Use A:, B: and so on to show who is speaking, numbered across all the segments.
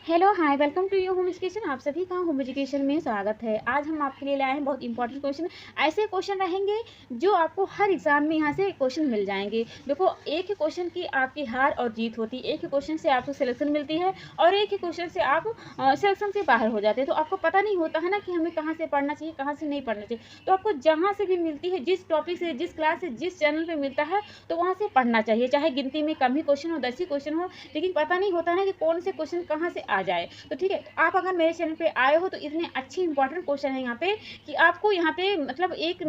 A: Hello hi welcome to your home education. आप सभी का होम एजुकेशन में स्वागत है। आज हम आपके लिए लाए हैं बहुत इंपॉर्टेंट क्वेश्चन। ऐसे क्वेश्चन रहेंगे जो आपको हर एग्जाम में यहाँ से क्वेश्चन मिल जाएंगे। देखो, एक ही क्वेश्चन की आपकी हार और जीत होती है। एक ही क्वेश्चन से आपको सिलेक्शन मिलती है और एक ही क्वेश्चन से आप सिलेक्शन से बाहर हो जाते हैं। तो आपको पता नहीं होता है ना कि हमें कहाँ से पढ़ना चाहिए, कहाँ से नहीं पढ़ना चाहिए। तो आपको जहाँ से भी मिलती है, जिस टॉपिक से, जिस क्लास से, जिस चैनल पर मिलता है, तो वहाँ से पढ़ना चाहिए। चाहे गिनती में कम ही क्वेश्चन हो, 10 ही क्वेश्चन हो, लेकिन पता नहीं होता ना कि कौन से क्वेश्चन कहाँ से आ जाए। तो ठीक है, तो आप अगर मेरे चैनल पे आए हो तो इतने अच्छी इंपॉर्टेंट क्वेश्चन है यहाँ पे कि आपको यहाँ पे मतलब एक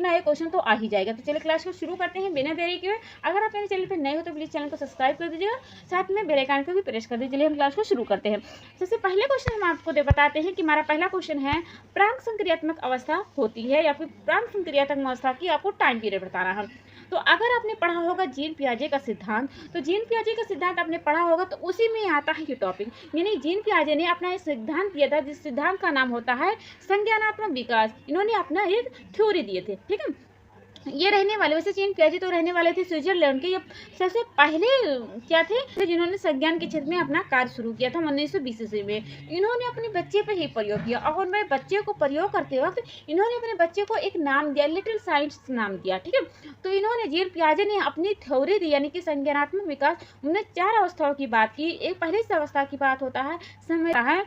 A: ना एक क्वेश्चन तो आ ही जाएगा। तो चलिए क्लास को शुरू करते हैं बिना देरी के। अगर आप मेरे चैनल पे नए हो तो प्लीज़ चैनल को सब्सक्राइब कर दीजिएगा, साथ में बेल आइकन को भी प्रेस कर दीजिए। चलिए हम क्लास को शुरू करते हैं। सबसे पहले क्वेश्चन हम आपको बताते हैं कि हमारा पहला क्वेश्चन है, प्राक संक्रियात्मक अवस्था होती है या फिर प्राक संक्रियात्मक अवस्था की आपको टाइम पीरियड बताना है। तो अगर आपने पढ़ा होगा जीन पियाजे का सिद्धांत, तो जीन पियाजे का सिद्धांत आपने पढ़ा होगा तो उसी में आता है ये टॉपिक। यानी जीन पियाजे ने अपना एक सिद्धांत दिया था, जिस सिद्धांत का नाम होता है संज्ञानात्मक विकास। इन्होंने अपना एक थ्योरी दिए थे। ठीक है, ये रहने वाले, वैसे जीन पियाजे तो रहने वाले थे स्विट्जरलैंड के। ये सबसे पहले क्या थे जिन्होंने संज्ञान के क्षेत्र में अपना कार्य शुरू किया था 1920 ईस्वी में। इन्होंने अपने बच्चे पे ही प्रयोग किया और मेरे बच्चे को प्रयोग करते वक्त इन्होंने अपने बच्चे को एक नाम दिया, लिटिल साइंस नाम दिया। ठीक है, तो इन्होंने जीन पियाजे ने अपनी थ्योरी दी, यानी कि संज्ञानात्मक विकास। उन्होंने 4 अवस्थाओं की बात की। एक पहली अवस्था की बात होता है समय है।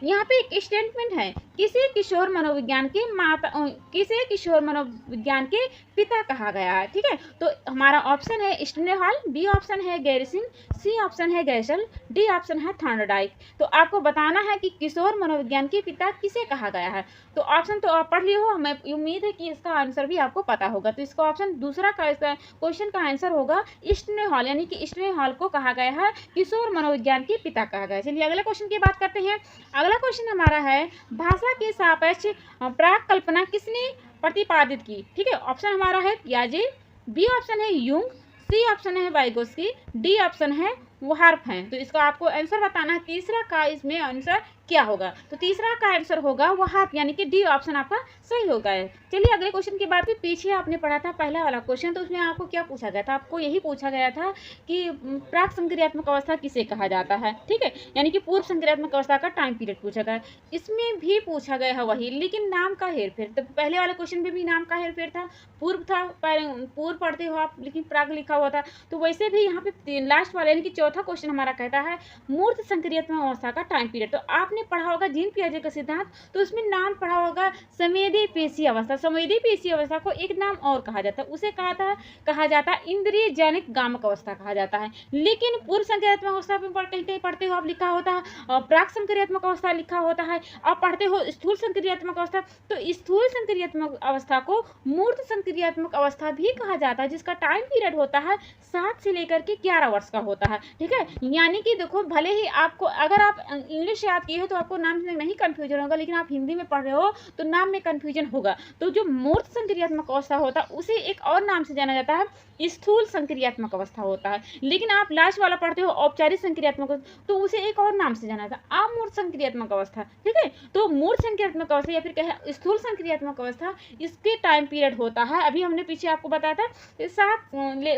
A: यहाँ पे एक स्टेटमेंट है, किसी किशोर मनोविज्ञान के माता, किसी किशोर मनोविज्ञान के पिता कहा गया है। ठीक है, तो हमारा ऑप्शन है स्टेनहॉल, बी ऑप्शन है गैरिसन, सी ऑप्शन है गैसल, डी ऑप्शन है थॉर्नडाइक। तो आपको बताना है कि किशोर मनोविज्ञान के पिता किसे कहा गया है। तो ऑप्शन तो आप पढ़ लिए हो, हमें उम्मीद है कि इसका आंसर भी आपको पता होगा। तो इसका ऑप्शन दूसरा का क्वेश्चन का आंसर होगा स्टेनहॉल, यानी कि स्टेनहॉल को कहा गया है किशोर मनोविज्ञान के पिता कहा गया है। चलिए अगले क्वेश्चन की बात करते हैं। अगला क्वेश्चन हमारा है, भाषा के सापेक्ष प्राक कल्पना किसने प्रतिपादित की। ठीक है, ऑप्शन हमारा है पियाजे, बी ऑप्शन है यूंग, सी ऑप्शन है वाइगोस्की, डी ऑप्शन है वार्फ है। तो इसका आपको आंसर बताना है। तीसरा का इसमें आंसर क्या होगा, तो तीसरा का आंसर होगा वार्फ, यानी कि डी ऑप्शन आपका सही होगा। चलिए अगले क्वेश्चन की बात भी, पीछे आपने पढ़ा था पहला वाला क्वेश्चन, तो उसमें आपको क्या पूछा गया था, आपको यही पूछा गया था कि प्राक संक्रियात्मक अवस्था किसे कहा जाता है। ठीक है, यानी कि पूर्व संक्रियात्मक अवस्था का टाइम पीरियड पूछा गया। इसमें भी पूछा गया है वही, लेकिन नाम का हेरफेर। तो पहले वाले क्वेश्चन में भी नाम का हेरफेर था, पूर्व था, पूर्व पढ़ते हो आप, लेकिन प्राक लिखा हुआ था। तो वैसे भी यहाँ पे लास्ट वाले यानी कि चौथा क्वेश्चन हमारा कहता है मूर्त संक्रियात्मक अवस्था का टाइम पीरियड। तो आपने पढ़ा होगा जीन पियाजे का सिद्धांत, तो उसमें नाम पढ़ा होगा संवेदी पेशी अवस्था। संवेदी पेशी अवस्था को एक नाम और कहा जाता है, उसे कहा जाता है इंद्रिय जनिक गामक अवस्था कहा जाता है। लेकिन पूर्व संक्रियात्मक अवस्था में कहीं कहीं पढ़ते हो आप, लिखा होता है प्राक संक्रियात्मक अवस्था लिखा होता है। आप पढ़ते हो स्थूल संक्रियात्मक अवस्था, तो स्थूल संक्रियात्मक अवस्था को मूर्त संक्रियात्मक अवस्था भी कहा जाता है, जिसका टाइम पीरियड होता है 7 से लेकर के 11 वर्ष का होता है। ठीक है, यानी कि देखो, भले ही आपको, अगर आप इंग्लिश याद किए हो तो आपको नाम में नहीं कंफ्यूजन होगा, लेकिन आप हिंदी में पढ़ रहे हो तो नाम में कंफ्यूजन होगा। तो जो मूर्त संक्रियात्मक अवस्था होता है उसे एक और नाम से जाना जाता है स्थूल संक्रियात्मक अवस्था होता है। लेकिन आप लास्ट वाला पढ़ते हो औपचारिक संक्रियात्मक, तो उसे एक और नाम से जाना जाता है अमूर्त संक्रियात्मक अवस्था। ठीक है, तो मूर्त संक्रियात्मक अवस्था या फिर कहे स्थूल संक्रियात्मक अवस्था, इसके टाइम पीरियड होता है, अभी हमने पीछे आपको बताया था,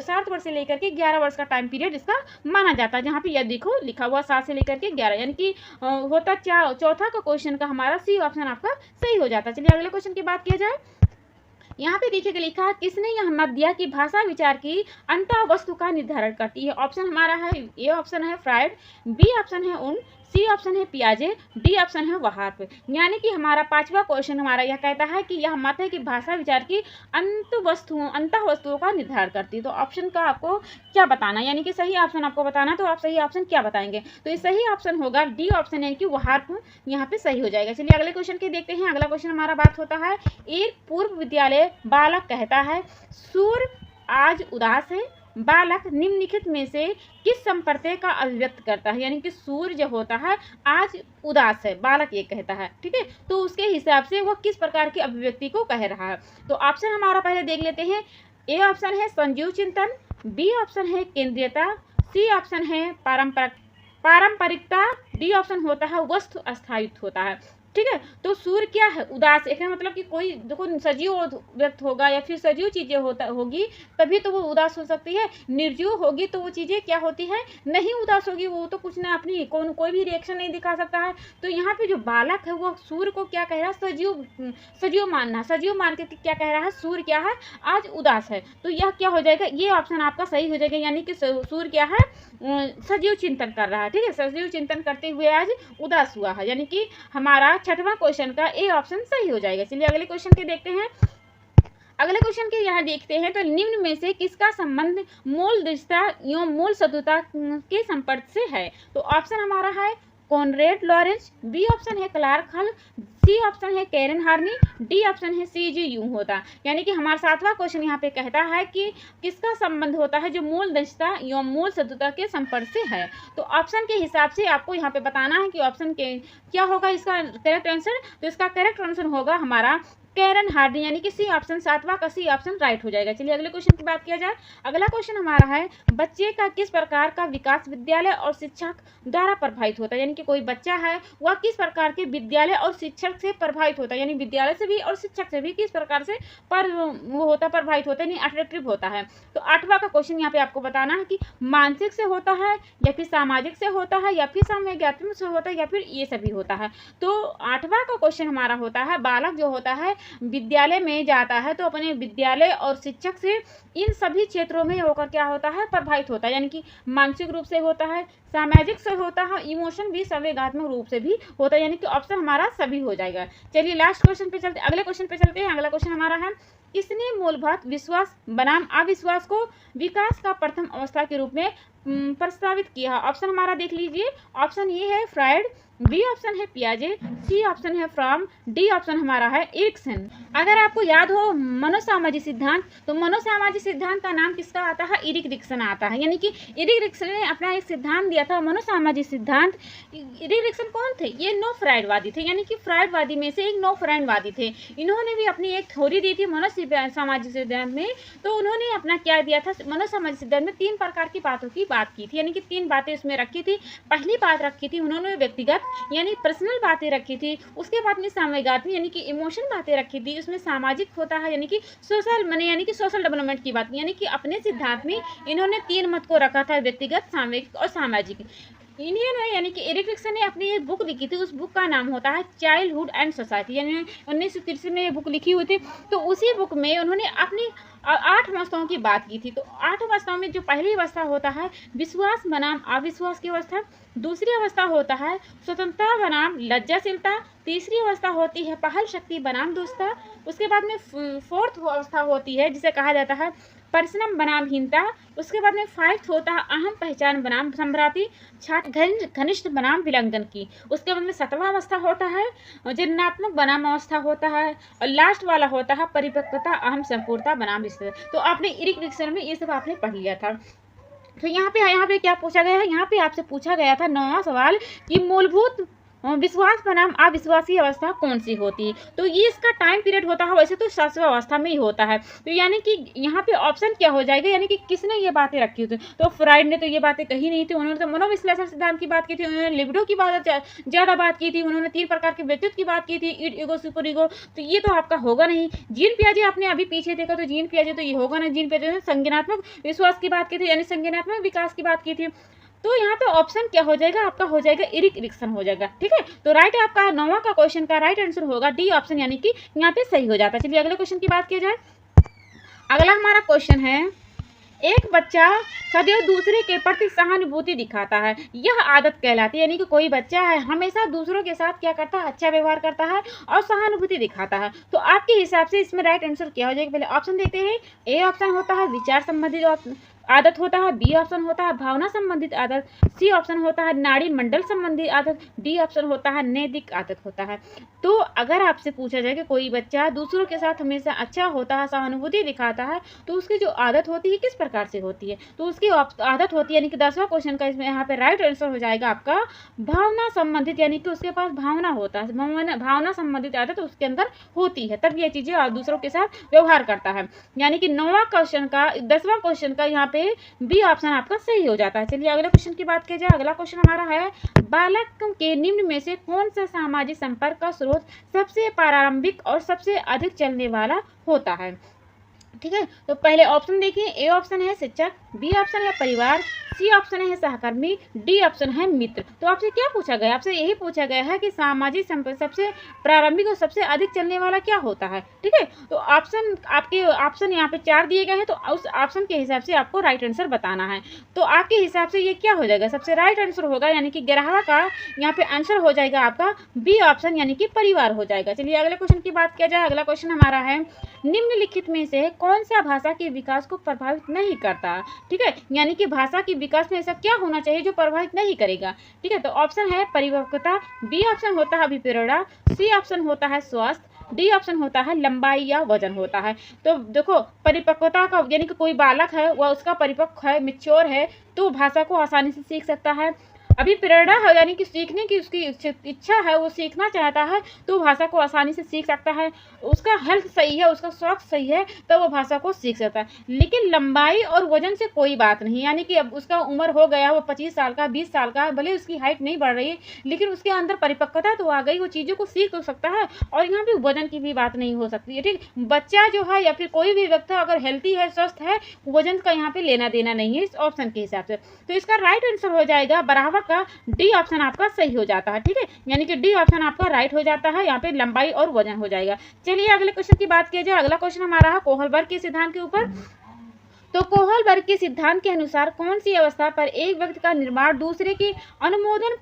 A: 7 वर्ष से लेकर के 11 वर्ष का टाइम पीरियड इसका माना जाता है। जहाँ पे यह देखो लिखा हुआ 7 से लेकर के 11, यानी कि होता चौथा का क्वेश्चन का हमारा सी ऑप्शन आपका सही हो जाता है। चलिए अगले क्वेश्चन की बात किया जाए। यहाँ पे देखिएगा लिखा है, किसने यह मत दिया कि भाषा विचार की अंतः वस्तु का निर्धारण करती है। ऑप्शन हमारा है, ए ऑप्शन है फ्रायड, बी ऑप्शन है उन, सी ऑप्शन है पियाजे, डी ऑप्शन है वार्फ। यानी कि हमारा पांचवा क्वेश्चन हमारा यह कहता है कि यह मत है कि भाषा विचार की अंतः वस्तुओं का निर्धारण करती है। तो ऑप्शन का आपको क्या बताना, यानी कि सही ऑप्शन आपको बताना, तो आप सही ऑप्शन क्या बताएंगे। तो ये सही ऑप्शन होगा डी ऑप्शन, यानी कि वार्फ यहाँ पे सही हो जाएगा। चलिए अगले क्वेश्चन के देखते हैं। अगला क्वेश्चन हमारा बात होता है, एक पूर्व विद्यालय बालक कहता है सूर्य आज उदास है, बालक निम्नलिखित में से किस संप्रत्यय का अभिव्यक्त करता है। यानी कि सूर्य जो होता है आज उदास है, बालक ये कहता है। ठीक है, तो उसके हिसाब से वो किस प्रकार की अभिव्यक्ति को कह रहा है। तो ऑप्शन हमारा पहले देख लेते हैं। ए ऑप्शन है संजीव चिंतन, बी ऑप्शन है केंद्रीयता, सी ऑप्शन है पारंपरिकता, डी ऑप्शन होता है वस्तु अस्थायित्व होता है। ठीक है। तो सूर्य क्या है, उदास, एक मतलब कि कोई देखो सजीव व्यक्त होगा या फिर सजीव चीजें होगी तभी तो वो उदास हो सकती है, निर्जीव होगी तो वो चीजें क्या होती है, नहीं उदास होगी, वो तो कुछ ना अपनी कोई भी रिएक्शन नहीं दिखा सकता है। तो यहाँ पे जो बालक है वो सूर्य को क्या कह रहा है, सजीव मानना, सजीव मान के क्या कह रहा है, सूर्य क्या है, आज उदास है। तो यह क्या हो जाएगा, ये ऑप्शन आपका सही हो जाएगा, यानी कि सूर्य क्या है, सजीव चिंतन कर रहा है। ठीक है, सजीव चिंतन करते हुए आज उदास हुआ है, यानी कि हमारा छठवां क्वेश्चन का ए ऑप्शन सही हो जाएगा। चलिए अगले क्वेश्चन के देखते हैं। अगले क्वेश्चन के यहाँ देखते हैं, तो निम्न में से किसका संबंध मूल दृढ़ता एवं मूल शत्रुता के संपर्क से है। तो ऑप्शन हमारा है कॉनरेड लॉरेंस, बी ऑप्शन है क्लार्क हल, सी ऑप्शन है कैरन हार्नी, डी ऑप्शन है सी जी यूं होता। यानी कि हमारा सातवां क्वेश्चन यहाँ पे कहता है कि किसका संबंध होता है जो मूल दृढ़ता एवं मूल शत्रुता के संपर्क से है। तो ऑप्शन के हिसाब से आपको यहाँ पे बताना है कि ऑप्शन के क्या होगा इसका करेक्ट आंसर। तो इसका करेक्ट आंसर होगा हमारा कैरन हार्डी, यानी कि सी ऑप्शन, सातवां का सी ऑप्शन राइट हो जाएगा। चलिए अगले क्वेश्चन की बात किया जाए। अगला क्वेश्चन हमारा है, बच्चे का किस प्रकार का विकास विद्यालय और शिक्षक द्वारा प्रभावित होता है। यानी कि कोई बच्चा है वह किस प्रकार के विद्यालय और शिक्षक से प्रभावित होता है, यानी विद्यालय से भी और शिक्षक से भी किस प्रकार से प्रभावित होता है, यानी अट्रैक्टिव होता है। तो आठवां का क्वेश्चन यहाँ पे आपको बताना है कि मानसिक से होता है या फिर सामाजिक से होता है या फिर सामवेगात्मक से होता है या फिर ये सभी होता है। तो आठवां का क्वेश्चन हमारा होता है, बालक जो होता है विद्यालय में जाता है तो अपने विद्यालय और शिक्षक से इन सभी क्षेत्रों में होकर क्या होता है, प्रभावित होता है, यानी कि मानसिक रूप से होता है, सामाजिक से होता है, इमोशन भी संवेगात्मक रूप से भी होता है, यानी कि ऑप्शन हमारा सभी हो जाएगा। चलिए लास्ट क्वेश्चन पे चलते, अगले क्वेश्चन पे चलते हैं। अगला क्वेश्चन हमारा है, किसने मूलभूत विश्वास बनाम अविश्वास को विकास का प्रथम अवस्था के रूप में प्रस्तावित किया। ऑप्शन हमारा देख लीजिए, ऑप्शन ये है फ्रायड, बी ऑप्शन है पियाजे, सी ऑप्शन है फ्रॉम, डी ऑप्शन हमारा है एरिक्सन। अगर आपको याद हो मनोसामाजिक सिद्धांत, तो मनोसामाजिक सिद्धांत का नाम किसका आता है, इरिक रिक्सन आता है, यानी कि इरिक रिक्सन ने अपना एक सिद्धांत दिया था मनोसामाजिक सिद्धांत। इरिक रिक्सन कौन थे, ये नो फ्रायडवादी थे, यानी कि फ्रायडवादी में से एक नो फ्रायडवादी थे। इन्होंने भी अपनी एक थ्योरी दी थी मनोसामाजिक सिद्धांत में। तो उन्होंने अपना क्या दिया था, मनोसामाजिक सिद्धांत में 3 प्रकार की बातों की बात की थी, यानी कि 3 बातें उसमें रखी थी। पहली बात रखी थी उन्होंने व्यक्तिगत यानी पर्सनल बातें रखी थी, उसके बाद में सामवेगात्मक यानी कि इमोशन बातें रखी थी, उसमें सामाजिक होता है यानी कि सोशल माने यानी कि सोशल डेवलपमेंट की बात, यानी कि अपने सिद्धांत में इन्होंने 3 मत को रखा था, व्यक्तिगत, सामूहिक और सामाजिक। इन्होंने यानी कि इरिक रिक्सन ने अपनी एक बुक लिखी थी, उस बुक का नाम होता है चाइल्डहुड एंड सोसाइटी, यानी 1963 में ये बुक लिखी हुई थी। तो उसी बुक में उन्होंने अपनी 8 अवस्थाओं की बात की थी। तो 8 अवस्थाओं में जो पहली अवस्था होता है विश्वास बनाम अविश्वास की अवस्था, दूसरी अवस्था होता है स्वतंत्रता बनाम लज्जाशीलता, तीसरी अवस्था होती है पहल शक्ति बनाम दुष्टता, उसके बाद में 4th अवस्था होती है जिसे कहा जाता है परिश्रम बनाम हीनता, उसके बाद में 5th होता है अहम पहचान बनाम संभ्रांति, 6th घनिष्ठ बनाम विलंघन की, उसके बाद में 7वां अवस्था होता है जन्नात्मक बनाम अवस्था होता है, और लास्ट वाला होता है परिपक्वता अहम संपूर्णता बनाम रिश्ते। तो आपने इरिक रिक्सन में ये सब आपने पढ़ लिया था। तो यहाँ पे क्या पूछा गया है, यहाँ पे आपसे पूछा गया था 9वां सवाल कि मूलभूत विश्वास बनाम अविश्वासी अवस्था कौन सी होती है। तो ये इसका टाइम पीरियड होता है, वैसे तो 7वां अवस्था में ही होता है। तो यानी कि यहाँ पे ऑप्शन क्या हो जाएगा, यानी कि किसने ये बातें रखी थी। तो फ्राइड ने तो ये बातें कही नहीं थी, उन्होंने तो मनोविश्लेषण सिद्धांत की बात की थी, उन्होंने लिबिडो की बात ज़्यादा बात की थी, उन्होंने 3 प्रकार के व्यक्तित्व की बात की थी, इड, ईगो, सुपर ईगो। तो ये तो आपका होगा नहीं। जीन पियाजे आपने अभी पीछे देखा, तो जीन पियाजे तो ये होगा नहीं। जीन पियाजे ने संज्ञानात्मक विश्वास की बात की थी, यानी संज्ञानात्मक विकास की बात की थी। तो यहाँ पे ऑप्शन क्या हो जाएगा, आपका हो जाएगा इरिक रिक्सन हो जाएगा। ठीक है, तो राइट आपका 9वां का क्वेश्चन का राइट आंसर होगा डी ऑप्शन, यानी कि यहाँ पे सही हो जाता है। चलिए अगले क्वेश्चन की बात की जाए। अगला हमारा क्वेश्चन है, एक बच्चा सदैव दूसरे के प्रति सहानुभूति दिखाता है, यह आदत कहलाती है। यानी कि कोई बच्चा है हमेशा दूसरों के साथ क्या करता है, अच्छा व्यवहार करता है और सहानुभूति दिखाता है। तो आपके हिसाब से इसमें राइट आंसर क्या हो जाएगा, पहले ऑप्शन देखते हैं। ए ऑप्शन होता है विचार संबंधित आदत होता है, बी ऑप्शन होता है भावना संबंधित आदत, सी ऑप्शन होता है नाड़ी मंडल संबंधित आदत, डी ऑप्शन होता है नैतिक आदत होता है। तो अगर आपसे पूछा जाए कि कोई बच्चा दूसरों के साथ हमेशा अच्छा होता है, सहानुभूति दिखाता है, तो उसकी जो आदत होती है किस प्रकार से होती है। तो उसकी आदत होती है, यानी कि 10वां क्वेश्चन का इसमें यहाँ पे राइट आंसर हो जाएगा आपका भावना संबंधित, यानी कि उसके पास भावना होता है, भावना संबंधित आदत उसके अंदर होती है, तब ये चीजें दूसरों के साथ व्यवहार करता है। यानी कि 9वां क्वेश्चन का 10वां क्वेश्चन का यहाँ पे बी ऑप्शन आपका सही हो जाता है। चलिए अगले क्वेश्चन की बात की जाए। अगला क्वेश्चन हमारा है, बालक के निम्न में से कौन सा सामाजिक संपर्क का स्रोत सबसे प्रारंभिक और सबसे अधिक चलने वाला होता है? ठीक है, तो पहले ऑप्शन देखिए, ए ऑप्शन है शिक्षक, बी ऑप्शन है परिवार, सी ऑप्शन है सहकर्मी, डी ऑप्शन है मित्र। तो आपसे क्या पूछा गया? आपसे यही पूछा गया है कि सामाजिक संपर्क सबसे प्रारंभिक और सबसे अधिक चलने वाला क्या होता है। ठीक है, तो ऑप्शन आपके ऑप्शन यहाँ पे 4 दिए गए हैं, तो उस ऑप्शन के हिसाब से आपको राइट आंसर बताना है। तो आपके हिसाब से ये क्या हो जाएगा? सबसे राइट आंसर होगा, यानी कि 11वां का यहाँ पे आंसर हो जाएगा आपका बी ऑप्शन, यानी कि परिवार हो जाएगा। चलिए अगले क्वेश्चन की बात किया जाए। अगला क्वेश्चन हमारा है, निम्नलिखित में से कौन सा भाषा के विकास को प्रभावित नहीं करता? ठीक है, यानी कि भाषा के विकास में ऐसा क्या होना चाहिए जो प्रभावित नहीं करेगा? ठीक है, तो ऑप्शन है परिपक्वता, बी ऑप्शन होता है अभिप्रेरणा, सी ऑप्शन होता है स्वास्थ्य, डी ऑप्शन होता है लंबाई या वजन होता है। तो देखो, परिपक्वता का यानी कि कोई बालक है वह उसका परिपक्व है, मैच्योर है, तो भाषा को आसानी से सीख सकता है। अभी प्रेरणा है, यानी कि सीखने की उसकी इच्छा है, वो सीखना चाहता है, तो भाषा को आसानी से सीख सकता है। उसका हेल्थ सही है, उसका स्वास्थ्य सही है, तो वो भाषा को सीख सकता है। लेकिन लंबाई और वजन से कोई बात नहीं, यानी कि अब उसका उम्र हो गया, वो 25 साल का, 20 साल का, भले उसकी हाइट नहीं बढ़ रही है, लेकिन उसके अंदर परिपक्वता तो आ गई, वो चीज़ों को सीख तो सकता है। और यहाँ पे वजन की भी बात नहीं हो सकती है। ठीक, बच्चा जो है या फिर कोई भी व्यक्ति अगर हेल्थी है, स्वस्थ है, वजन का यहाँ पे लेना देना नहीं है इस ऑप्शन के हिसाब से। तो इसका राइट आंसर हो जाएगा बराबर का डी ऑप्शन आपका सही हो जाता है। ठीक है, यानी कि डी ऑप्शन आपका राइट हो जाता है, यहाँ पे लंबाई और वजन हो जाएगा। चलिए अगले क्वेश्चन की बात की जाए। अगला क्वेश्चन हमारा है कोहलबर्ग के सिद्धांत के ऊपर। तो कोहलबर्ग के सिद्धांत के अनुसार कौन सी अवस्था पर एक व्यक्ति का निर्माण दूसरे की अनुमोदन,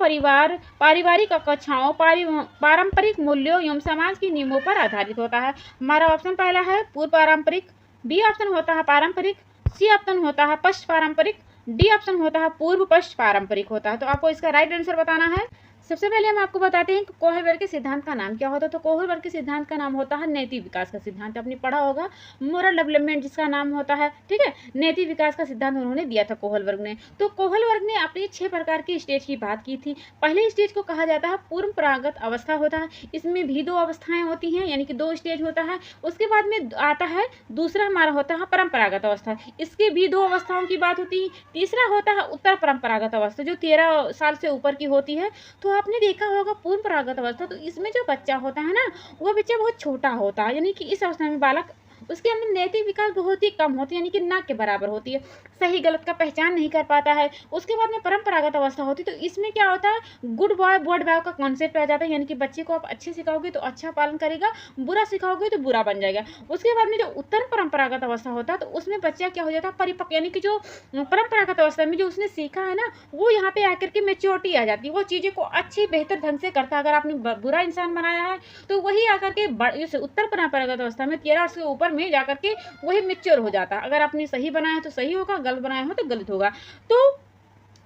A: पारिवारिक कक्षाओं, पारंपरिक मूल्यों एवं समाज के नियमों पर आधारित होता है? हमारा ऑप्शन पहला है पूर्व पारंपरिक, बी ऑप्शन होता है पारंपरिक, सी ऑप्शन होता है पश्च पारंपरिक, डी ऑप्शन होता है पूर्व पश्च पारंपरिक होता है। तो आपको इसका राइट आंसर बताना है। सबसे पहले हम आपको बताते हैं कि कोहलबर्ग के सिद्धांत का नाम क्या होता है। तो कोहलबर्ग के सिद्धांत का नाम होता है नैतिक विकास का सिद्धांत। आपने पढ़ा होगा, मोरल डेवलपमेंट जिसका नाम होता है। ठीक है, नैतिक विकास का सिद्धांत उन्होंने दिया था कोहलबर्ग ने। तो कोहलबर्ग ने अपने 6 प्रकार की स्टेज की बात की थी। पहले स्टेज को कहा जाता है पूर्व परागत अवस्था होता है। इसमें भी 2 अवस्थाएं होती हैं, यानी कि 2 स्टेज होता है। उसके बाद में आता है दूसरा हमारा होता है परंपरागत अवस्था, इसके भी 2 अवस्थाओं की बात होती है। तीसरा होता है उत्तर परंपरागत अवस्था, जो 13 साल से ऊपर की होती है। तो आपने देखा होगा पूर्व परागत अवस्था, तो इसमें जो बच्चा होता है ना, वो बच्चा बहुत छोटा होता है, यानी कि इस अवस्था में बालक, उसके अंदर नैतिक विकास बहुत ही कम होती है, यानी कि ना के बराबर होती है, सही गलत का पहचान नहीं कर पाता है। उसके बाद में परंपरागत अवस्था होती है, तो इसमें क्या होता है, गुड बॉय बैड बॉय का कॉन्सेप्ट आ जाता है, यानी कि बच्चे को आप अच्छे सिखाओगे तो अच्छा पालन करेगा, बुरा सिखाओगे तो बुरा बन जाएगा। उसके बाद में जो उत्तर परंपरागत अवस्था होता है, तो उसमें बच्चा क्या हो जाता है, परिपक्व, यानी कि जो परंपरागत अवस्था में जो उसने सीखा है ना, वो यहाँ पे आकर के मेच्योरिटी आ जाती है, वो चीज़ें को अच्छी बेहतर ढंग से करता है। अगर आपने बुरा इंसान बनाया है, तो वही आकर के उत्तर परंपरागत अवस्था में 13 से ऊपर में जाकर के वही मैच्योर हो जाता है। अगर आपने सही बनाया तो सही होगा, गलत बनाया हो तो गलत होगा। तो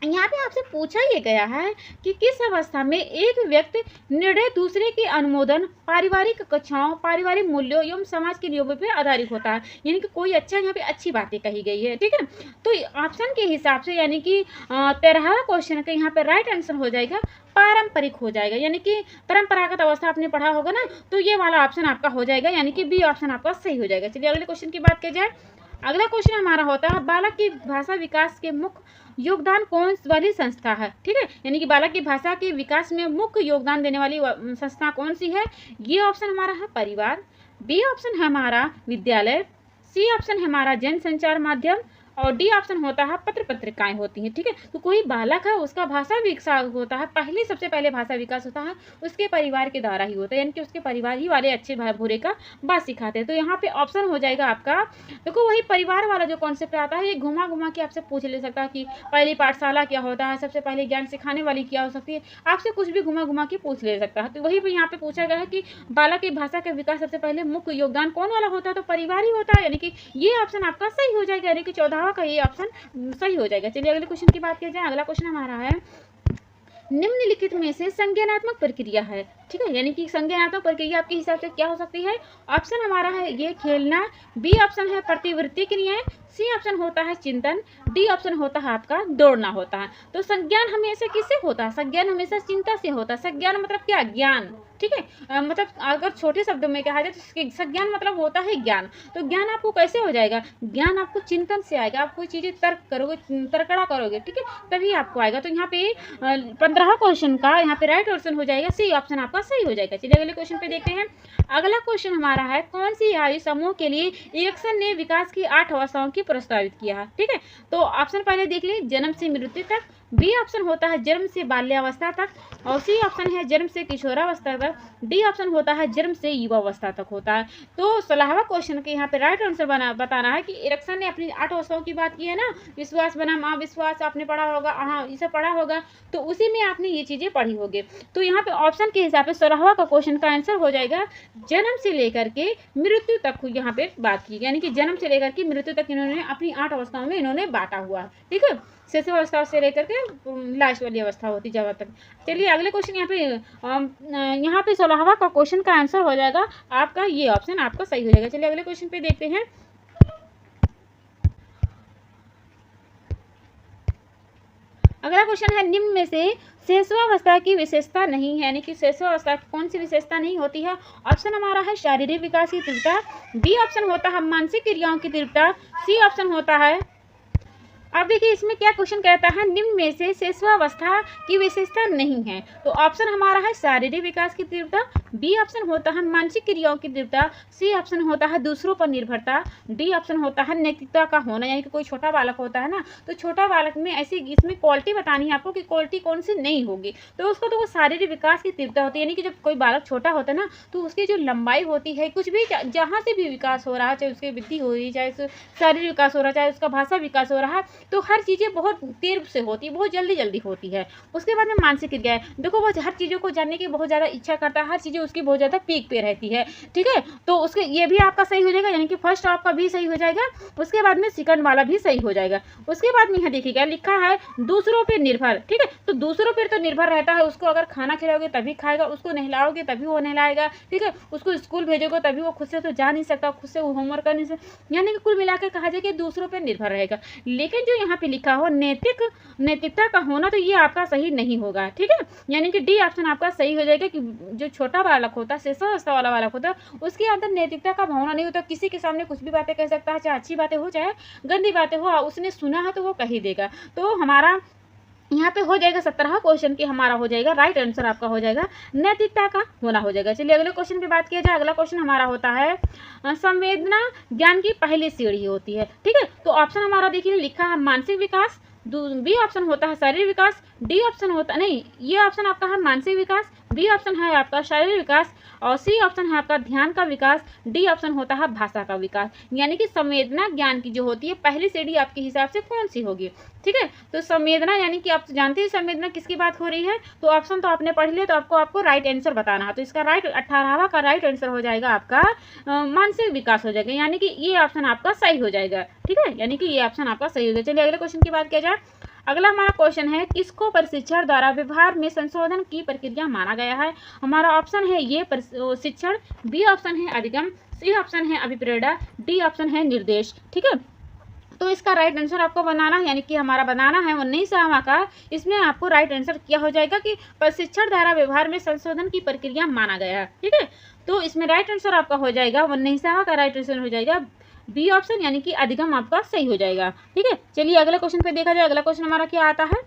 A: यहाँ पे आपसे पूछा ये गया है कि किस अवस्था में एक व्यक्ति निर्णय दूसरे के अनुमोदन, पारिवारिक कक्षाओं, पारिवारिक मूल्यों एवं समाज के नियमों पर आधारित होता है, यानी कि कोई अच्छा, यहाँ पे अच्छी बातें कही गई है। ठीक है, तो ऑप्शन के हिसाब से, यानी कि 13वां क्वेश्चन का यहाँ पे राइट आंसर हो जाएगा पारंपरिक हो जाएगा, यानी कि परंपरागत अवस्था आपने पढ़ा होगा ना, तो ये वाला ऑप्शन आपका हो जाएगा, यानी कि बी ऑप्शन आपका सही हो जाएगा। चलिए अगले क्वेश्चन की बात की जाए। अगला क्वेश्चन हमारा होता है बालक की भाषा विकास के मुख्य योगदान कौन वाली संस्था है? ठीक है, यानी कि बालक की भाषा के विकास में मुख्य योगदान देने वाली संस्था कौन सी है? ये ऑप्शन हमारा है परिवार, बी ऑप्शन है हमारा विद्यालय, सी ऑप्शन है हमारा जन संचार माध्यम, और डी ऑप्शन होता है पत्र पत्रिकाएं होती हैं। ठीक है, तो कोई बालक है उसका भाषा विकास होता है, सबसे पहले भाषा विकास होता है उसके परिवार के द्वारा ही होता है, यानी कि उसके परिवार ही वाले अच्छे बुरे का बात सिखाते हैं। तो यहाँ पे ऑप्शन हो जाएगा आपका, देखो वही परिवार वाला जो कॉन्सेप्ट आता है, ये घुमा घुमा के आपसे पूछ ले सकता है कि पहली पाठशाला क्या होता है, सबसे पहले ज्ञान सिखाने वाली क्या हो सकती है, आपसे कुछ भी घुमा घुमा के पूछ ले सकता है। तो वही यहाँ पे पूछा गया है कि बालक की भाषा के विकास सबसे पहले मुख्य योगदान कौन वाला होता है? तो परिवार ही होता है, यानी कि ये ऑप्शन आपका सही हो जाएगा, यानी कि 14वां का ये ऑप्शन सही हो जाएगा। चलिए अगले क्वेश्चन की बात की जाए। अगला क्वेश्चन हमारा है निम्नलिखित में से संज्ञानात्मक प्रक्रिया है। ठीक है, यानी कि संज्ञानात्मक प्रक्रिया आपके हिसाब से क्या हो सकती है? ऑप्शन हमारा है ये खेलना, बी ऑप्शन है प्रतिवृत्ति क्रियाएं, सी ऑप्शन होता है चिंतन, डी ऑप्शन होता है आपका दौड़ना होता है। तो संज्ञान हमेशा किससे होता है? संज्ञान हमेशा चिंता से होता है। संज्ञान मतलब क्या? ज्ञान, ठीक है। मतलब अगर छोटे शब्दों में कहा जाए तो संज्ञान मतलब होता है ज्ञान। तो ज्ञान आपको कैसे हो जाएगा? ज्ञान आपको चिंतन से आएगा। आप कोई चीज़ें तर्क करोगे, तर्कड़ा करोगे, ठीक है, तभी आपको आएगा। तो यहाँ पे 15 क्वेश्चन का यहाँ पे राइट ऑप्शन हो जाएगा सी ऑप्शन आपका सही हो जाएगा। चलिए अगले क्वेश्चन पे देखते हैं। अगला क्वेश्चन हमारा है कौन सी आयु समूह के लिए एरिक्सन ने विकास की 8 अवस्थाओं की प्रस्तावित किया है? ठीक है, तो ऑप्शन पहले देख लीजिए, जन्म से मृत्यु तक, बी ऑप्शन होता है जन्म से बाल्यावस्था तक, और सी ऑप्शन है जन्म से किशोरावस्था तक, डी ऑप्शन होता है जन्म से युवावस्था तक होता है। तो 16वां क्वेश्चन के यहाँ पे राइट आंसर बताना है कि एरिक्सन ने अपनी 8 अवस्थाओं की बात की है ना, विश्वास बनाम अविश्वास आपने पढ़ा होगा, हाँ इसे पढ़ा होगा, तो उसी में आपने ये चीज़ें पढ़ी होगी। तो यहाँ पे ऑप्शन के हिसाब से 16वां का क्वेश्चन का आंसर हो जाएगा जन्म से लेकर के मृत्यु तक यहाँ पे बात की, यानी कि जन्म से लेकर के मृत्यु तक इन्होंने अपनी 8 अवस्थाओं में इन्होंने बांटा हुआ, ठीक है, शेष अवस्था से लेकर के लास्ट वाली अवस्था होती जब तक। चलिए अगले क्वेश्चन यहाँ पे 16वां का क्वेश्चन का आंसर हो जाएगा आपका ये ऑप्शन आपका सही हो जाएगा। चलिए अगले क्वेश्चन पे देखते हैं। अगला क्वेश्चन है निम्न में से शेषवावस्था की विशेषता नहीं है, यानी कि शेषवावस्था की कौन सी विशेषता नहीं होती है? ऑप्शन हमारा है शारीरिक विकास की तीव्रता, बी ऑप्शन होता है मानसिक क्रियाओं की तीव्रता, सी ऑप्शन होता है, अब देखिए इसमें क्या क्वेश्चन कहता है, निम्न में से शेषवावस्था की विशेषता नहीं है। तो ऑप्शन हमारा है शारीरिक विकास की तीव्रता, बी ऑप्शन होता है मानसिक क्रियाओं की तीव्रता, सी ऑप्शन होता है दूसरों पर निर्भरता, डी ऑप्शन होता है नैतिकता का होना, यानी कि कोई छोटा बालक होता है ना, तो छोटा बालक में ऐसी इसमें क्वालिटी बतानी है आपको कि क्वालिटी कौन सी नहीं होगी, तो उसको तो वो शारीरिक विकास की तीव्रता होती है, यानी कि जब कोई बालक छोटा होता है ना तो उसकी जो लंबाई होती है, कुछ भी जहाँ से भी विकास हो रहा है, चाहे उसकी बुद्धि हो रही, चाहे शारीरिक विकास हो रहा है, चाहे उसका भाषा विकास हो रहा है, तो हर चीज़ें बहुत तेज से होती है, बहुत जल्दी जल्दी होती है। उसके बाद में मानसिक क्रिया है, देखो वो हर चीज़ों को जानने की बहुत ज़्यादा इच्छा करता है, हर चीज़ें उसकी बहुत ज़्यादा पीक पे रहती है, ठीक है, तो उसके ये भी आपका सही हो जाएगा, यानी कि फर्स्ट आपका भी सही हो जाएगा, उसके बाद में सेकंड वाला भी सही हो जाएगा। उसके बाद में यहाँ देखिएगा लिखा है दूसरों पर निर्भर, ठीक है, तो दूसरों पर तो निर्भर रहता है, उसको अगर खाना खिलाओगे तभी खाएगा, उसको नहलाओगे तभी वो नहलाएगा, ठीक है, उसको स्कूल भेजोगे तभी वो खुद से तो जा नहीं सकता, खुद से वो होमवर्क कर नहीं सकता, यानी कि कुल मिलाकर कहा जाए कि दूसरों पर निर्भर रहेगा। लेकिन जो यहाँ पे लिखा हो नैतिकता का होना, तो ये आपका सही नहीं होगा, ठीक है, यानी कि डी ऑप्शन आपका सही हो जाएगा कि जो छोटा बालक होता है, शेषावस्था वाला बालक होता है, उसके अंदर नैतिकता का भावना नहीं होता, किसी के सामने कुछ भी बातें कह सकता है, चाहे अच्छी बातें हो चाहे गंदी बातें हो, उसने सुना है तो वो कह ही देगा। तो हमारा यहाँ पे हो जाएगा 17वां क्वेश्चन की हमारा हो जाएगा राइट आंसर आपका हो जाएगा नैतिकता का होना हो जाएगा। चलिए अगले क्वेश्चन पे बात किया जाए। अगला क्वेश्चन हमारा होता है संवेदना ज्ञान की पहली सीढ़ी होती है, ठीक है, तो ऑप्शन हमारा देखिए लिखा है मानसिक विकास, बी ऑप्शन होता है शारीरिक विकास, डी ऑप्शन होता नहीं, ये ऑप्शन आपका है मानसिक विकास, बी ऑप्शन है आपका शारीरिक विकास, और सी ऑप्शन है आपका ध्यान का विकास, डी ऑप्शन होता है भाषा का विकास। यानी कि संवेदना ज्ञान की जो होती है पहली सीढ़ी आपके हिसाब से कौन सी होगी, ठीक है, तो संवेदना यानी कि आप जानते हैं संवेदना किसकी बात हो रही है, तो ऑप्शन तो आपने पढ़ लिया, तो आपको राइट आंसर बताना है, तो इसका राइट 18वां का राइट आंसर हो जाएगा आपका मानसिक विकास हो जाएगा, यानी कि ये ऑप्शन आपका सही हो जाएगा, ठीक है, यानी कि ये ऑप्शन आपका सही हो जाएगा। चलिए अगले क्वेश्चन की बात किया जाए। अगला हमारा क्वेश्चन है किसको प्रशिक्षण द्वारा व्यवहार में संशोधन की प्रक्रिया माना गया है? हमारा ऑप्शन है ये शिक्षण, बी ऑप्शन है अधिगम, सी ऑप्शन है अभिप्रेरणा, डी ऑप्शन है निर्देश, ठीक है, तो इसका राइट आंसर आपको बनाना है, यानी कि हमारा बनाना है 19वां का, इसमें आपको राइट आंसर क्या हो जाएगा कि प्रशिक्षण द्वारा व्यवहार में संशोधन की प्रक्रिया माना गया है, ठीक है, तो इसमें राइट आंसर आपका हो जाएगा 19वां का राइट आंसर हो जाएगा बी ऑप्शन, यानी कि अधिगम आपका सही हो जाएगा, ठीक है। चलिए अगले क्वेश्चन पे देखा जाए। अगला क्वेश्चन हमारा क्या आता है,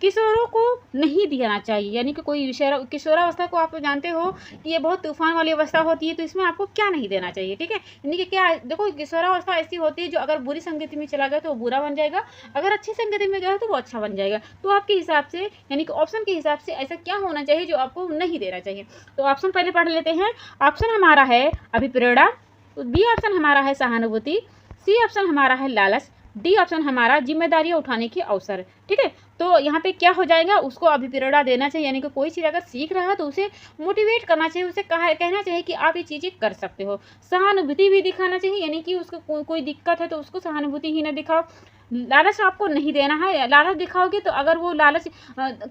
A: किशोरों को नहीं देना चाहिए, यानी कि कोई किशोरावस्था को आप जानते हो कि ये बहुत तूफान वाली अवस्था होती है, तो इसमें आपको क्या नहीं देना चाहिए, ठीक है, यानी कि क्या देखो किशोरावस्था ऐसी होती है जो अगर बुरी संगति में चला गया तो वो बुरा बन जाएगा, अगर अच्छी संगति में गया तो वो अच्छा बन जाएगा, तो आपके हिसाब से यानी कि ऑप्शन के हिसाब से ऐसा क्या होना चाहिए जो आपको नहीं देना चाहिए, तो ऑप्शन पहले पढ़ लेते हैं। ऑप्शन हमारा है अभिप्रेरणा, बी ऑप्शन हमारा है सहानुभूति, सी ऑप्शन हमारा है लालच, डी ऑप्शन हमारा जिम्मेदारियां उठाने के अवसर, ठीक है, तो यहाँ पे क्या हो जाएगा, उसको अभिप्रेरणा देना चाहिए, यानी कि कोई चीज़ अगर सीख रहा है तो उसे मोटिवेट करना चाहिए, उसे कहना चाहिए कि आप ये चीज़ें कर सकते हो, सहानुभूति भी दिखाना चाहिए, यानी कि उसको कोई दिक्कत है तो उसको सहानुभूति ही ना दिखाओ, लालच आपको नहीं देना है। लालच दिखाओगे तो अगर वो लालच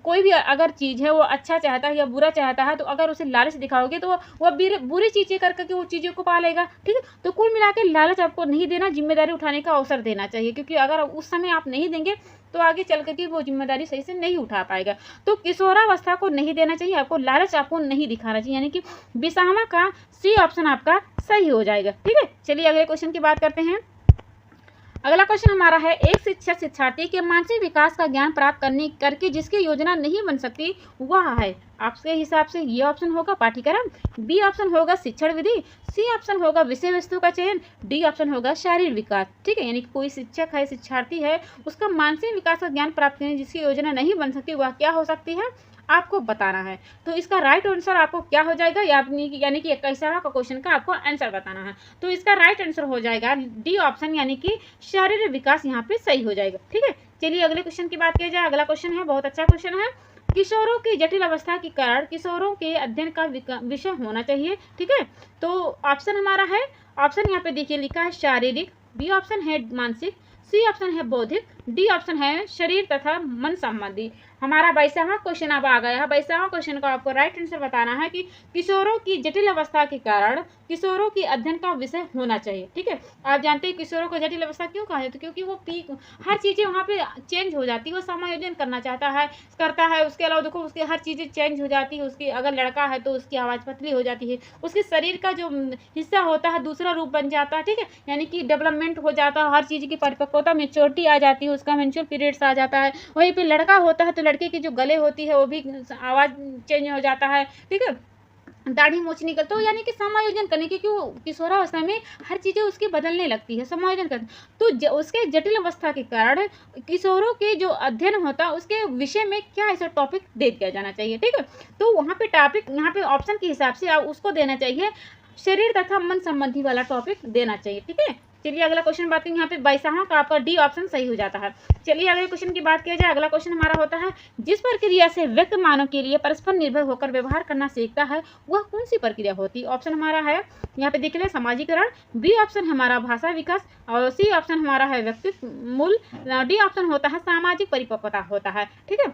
A: कोई भी अगर चीज़ है वो अच्छा चाहता है या बुरा चाहता है, तो अगर उसे लालच दिखाओगे तो वो बुरी चीज़ें कर के वो चीज़ों को पालेगा। ठीक है, तो कुल मिला के लालच आपको नहीं देना, जिम्मेदारी उठाने का अवसर देना चाहिए, क्योंकि अगर उस समय आप नहीं देंगे तो आगे चल करके वो जिम्मेदारी सही से नहीं उठा पाएगा। तो किशोरावस्था को नहीं देना चाहिए आपको, लालच आपको नहीं दिखाना चाहिए, यानी कि विसामा का सी ऑप्शन आपका सही हो जाएगा। ठीक है, चलिए अगले क्वेश्चन की बात करते हैं। अगला क्वेश्चन हमारा है, एक शिक्षक शिक्षार्थी के मानसिक विकास का ज्ञान प्राप्त करने करके जिसकी योजना नहीं बन सकती वह है। आपके हिसाब से ये ऑप्शन होगा पाठ्यक्रम, बी ऑप्शन होगा शिक्षण विधि, सी ऑप्शन होगा विषय वस्तु का चयन, डी ऑप्शन होगा शारीरिक विकास। ठीक है, यानी कि कोई शिक्षक है, शिक्षार्थी है, उसका मानसिक विकास का ज्ञान प्राप्त करने जिसकी योजना नहीं बन सकती वह क्या हो सकती है, आपको बताना है। तो इसका राइट आंसर आपको क्या हो जाएगा, यानी कि 21वां का क्वेश्चन का आपको आंसर बताना है। तो इसका राइट आंसर हो जाएगा डी ऑप्शन, यानी कि शारीरिक विकास यहाँ पे सही हो जाएगा। ठीक है, चलिए अगले क्वेश्चन की बात किया जाए। अगला क्वेश्चन है, बहुत अच्छा क्वेश्चन है, किशोरों की जटिल अवस्था के कारण किशोरों के अध्ययन का विषय होना चाहिए। ठीक है, तो ऑप्शन हमारा है, ऑप्शन यहाँ पे देखिए लिखा है शारीरिक, बी ऑप्शन है मानसिक, सी ऑप्शन है बौद्धिक, डी ऑप्शन है शरीर तथा मन संबंधी। हमारा 22वां क्वेश्चन अब आ गया है। 22वां क्वेश्चन का आपको राइट आंसर बताना है कि किशोरों की जटिल अवस्था के कारण किशोरों की अध्ययन का विषय होना चाहिए। ठीक है, आप जानते हैं किशोरों को जटिल अवस्था क्यों कहा जाता है, क्योंकि वो पीक हर चीज़ें वहाँ पे चेंज हो जाती है, वो समायोजन करना चाहता है, करता है। उसके अलावा देखो उसकी हर चीज़ें चेंज हो जाती है। उसकी अगर लड़का है तो उसकी आवाज़ पतली हो जाती है, उसके शरीर का जो हिस्सा होता है दूसरा रूप बन जाता है। ठीक है, यानी कि डेवलपमेंट हो जाता है, हर चीज़ की परिपक्वता मेच्योरिटी आ जाती है, उसका मेंस्ट्रुअल पीरियड्स आ जाता है। वहीं पे लड़का होता है तो लड़के की जो गले होती है वो भी आवाज़ चेंज हो जाता है। ठीक है, दाढ़ी मूछ निकल, तो यानी कि समायोजन करने की, क्योंकि किशोरावस्था में हर चीज़ें उसकी बदलने लगती है, समायोजन कर, तो उसके जटिल अवस्था के कारण किशोरों के जो अध्ययन होता है उसके विषय में क्या ऐसा टॉपिक दे दिया जाना चाहिए। ठीक है, तो वहाँ पे टॉपिक यहाँ पे ऑप्शन के हिसाब से आप उसको देना चाहिए शरीर तथा मन संबंधी वाला टॉपिक देना चाहिए। ठीक है, चलिए अगला क्वेश्चन बात करें। यहाँ पे 22वां का आपका डी ऑप्शन सही हो जाता है। चलिए अगले क्वेश्चन की बात किया जाए। अगला क्वेश्चन हमारा होता है, जिस प्रक्रिया से व्यक्ति मानव के लिए परस्पर निर्भर होकर व्यवहार करना सीखता है वह कौन सी प्रक्रिया होती है। ऑप्शन हमारा है यहाँ पे देख ले समाजीकरण, बी ऑप्शन हमारा भाषा विकास, और सी ऑप्शन हमारा है व्यक्तित्व मूल, डी ऑप्शन होता है सामाजिक परिपक्वता होता है। ठीक है,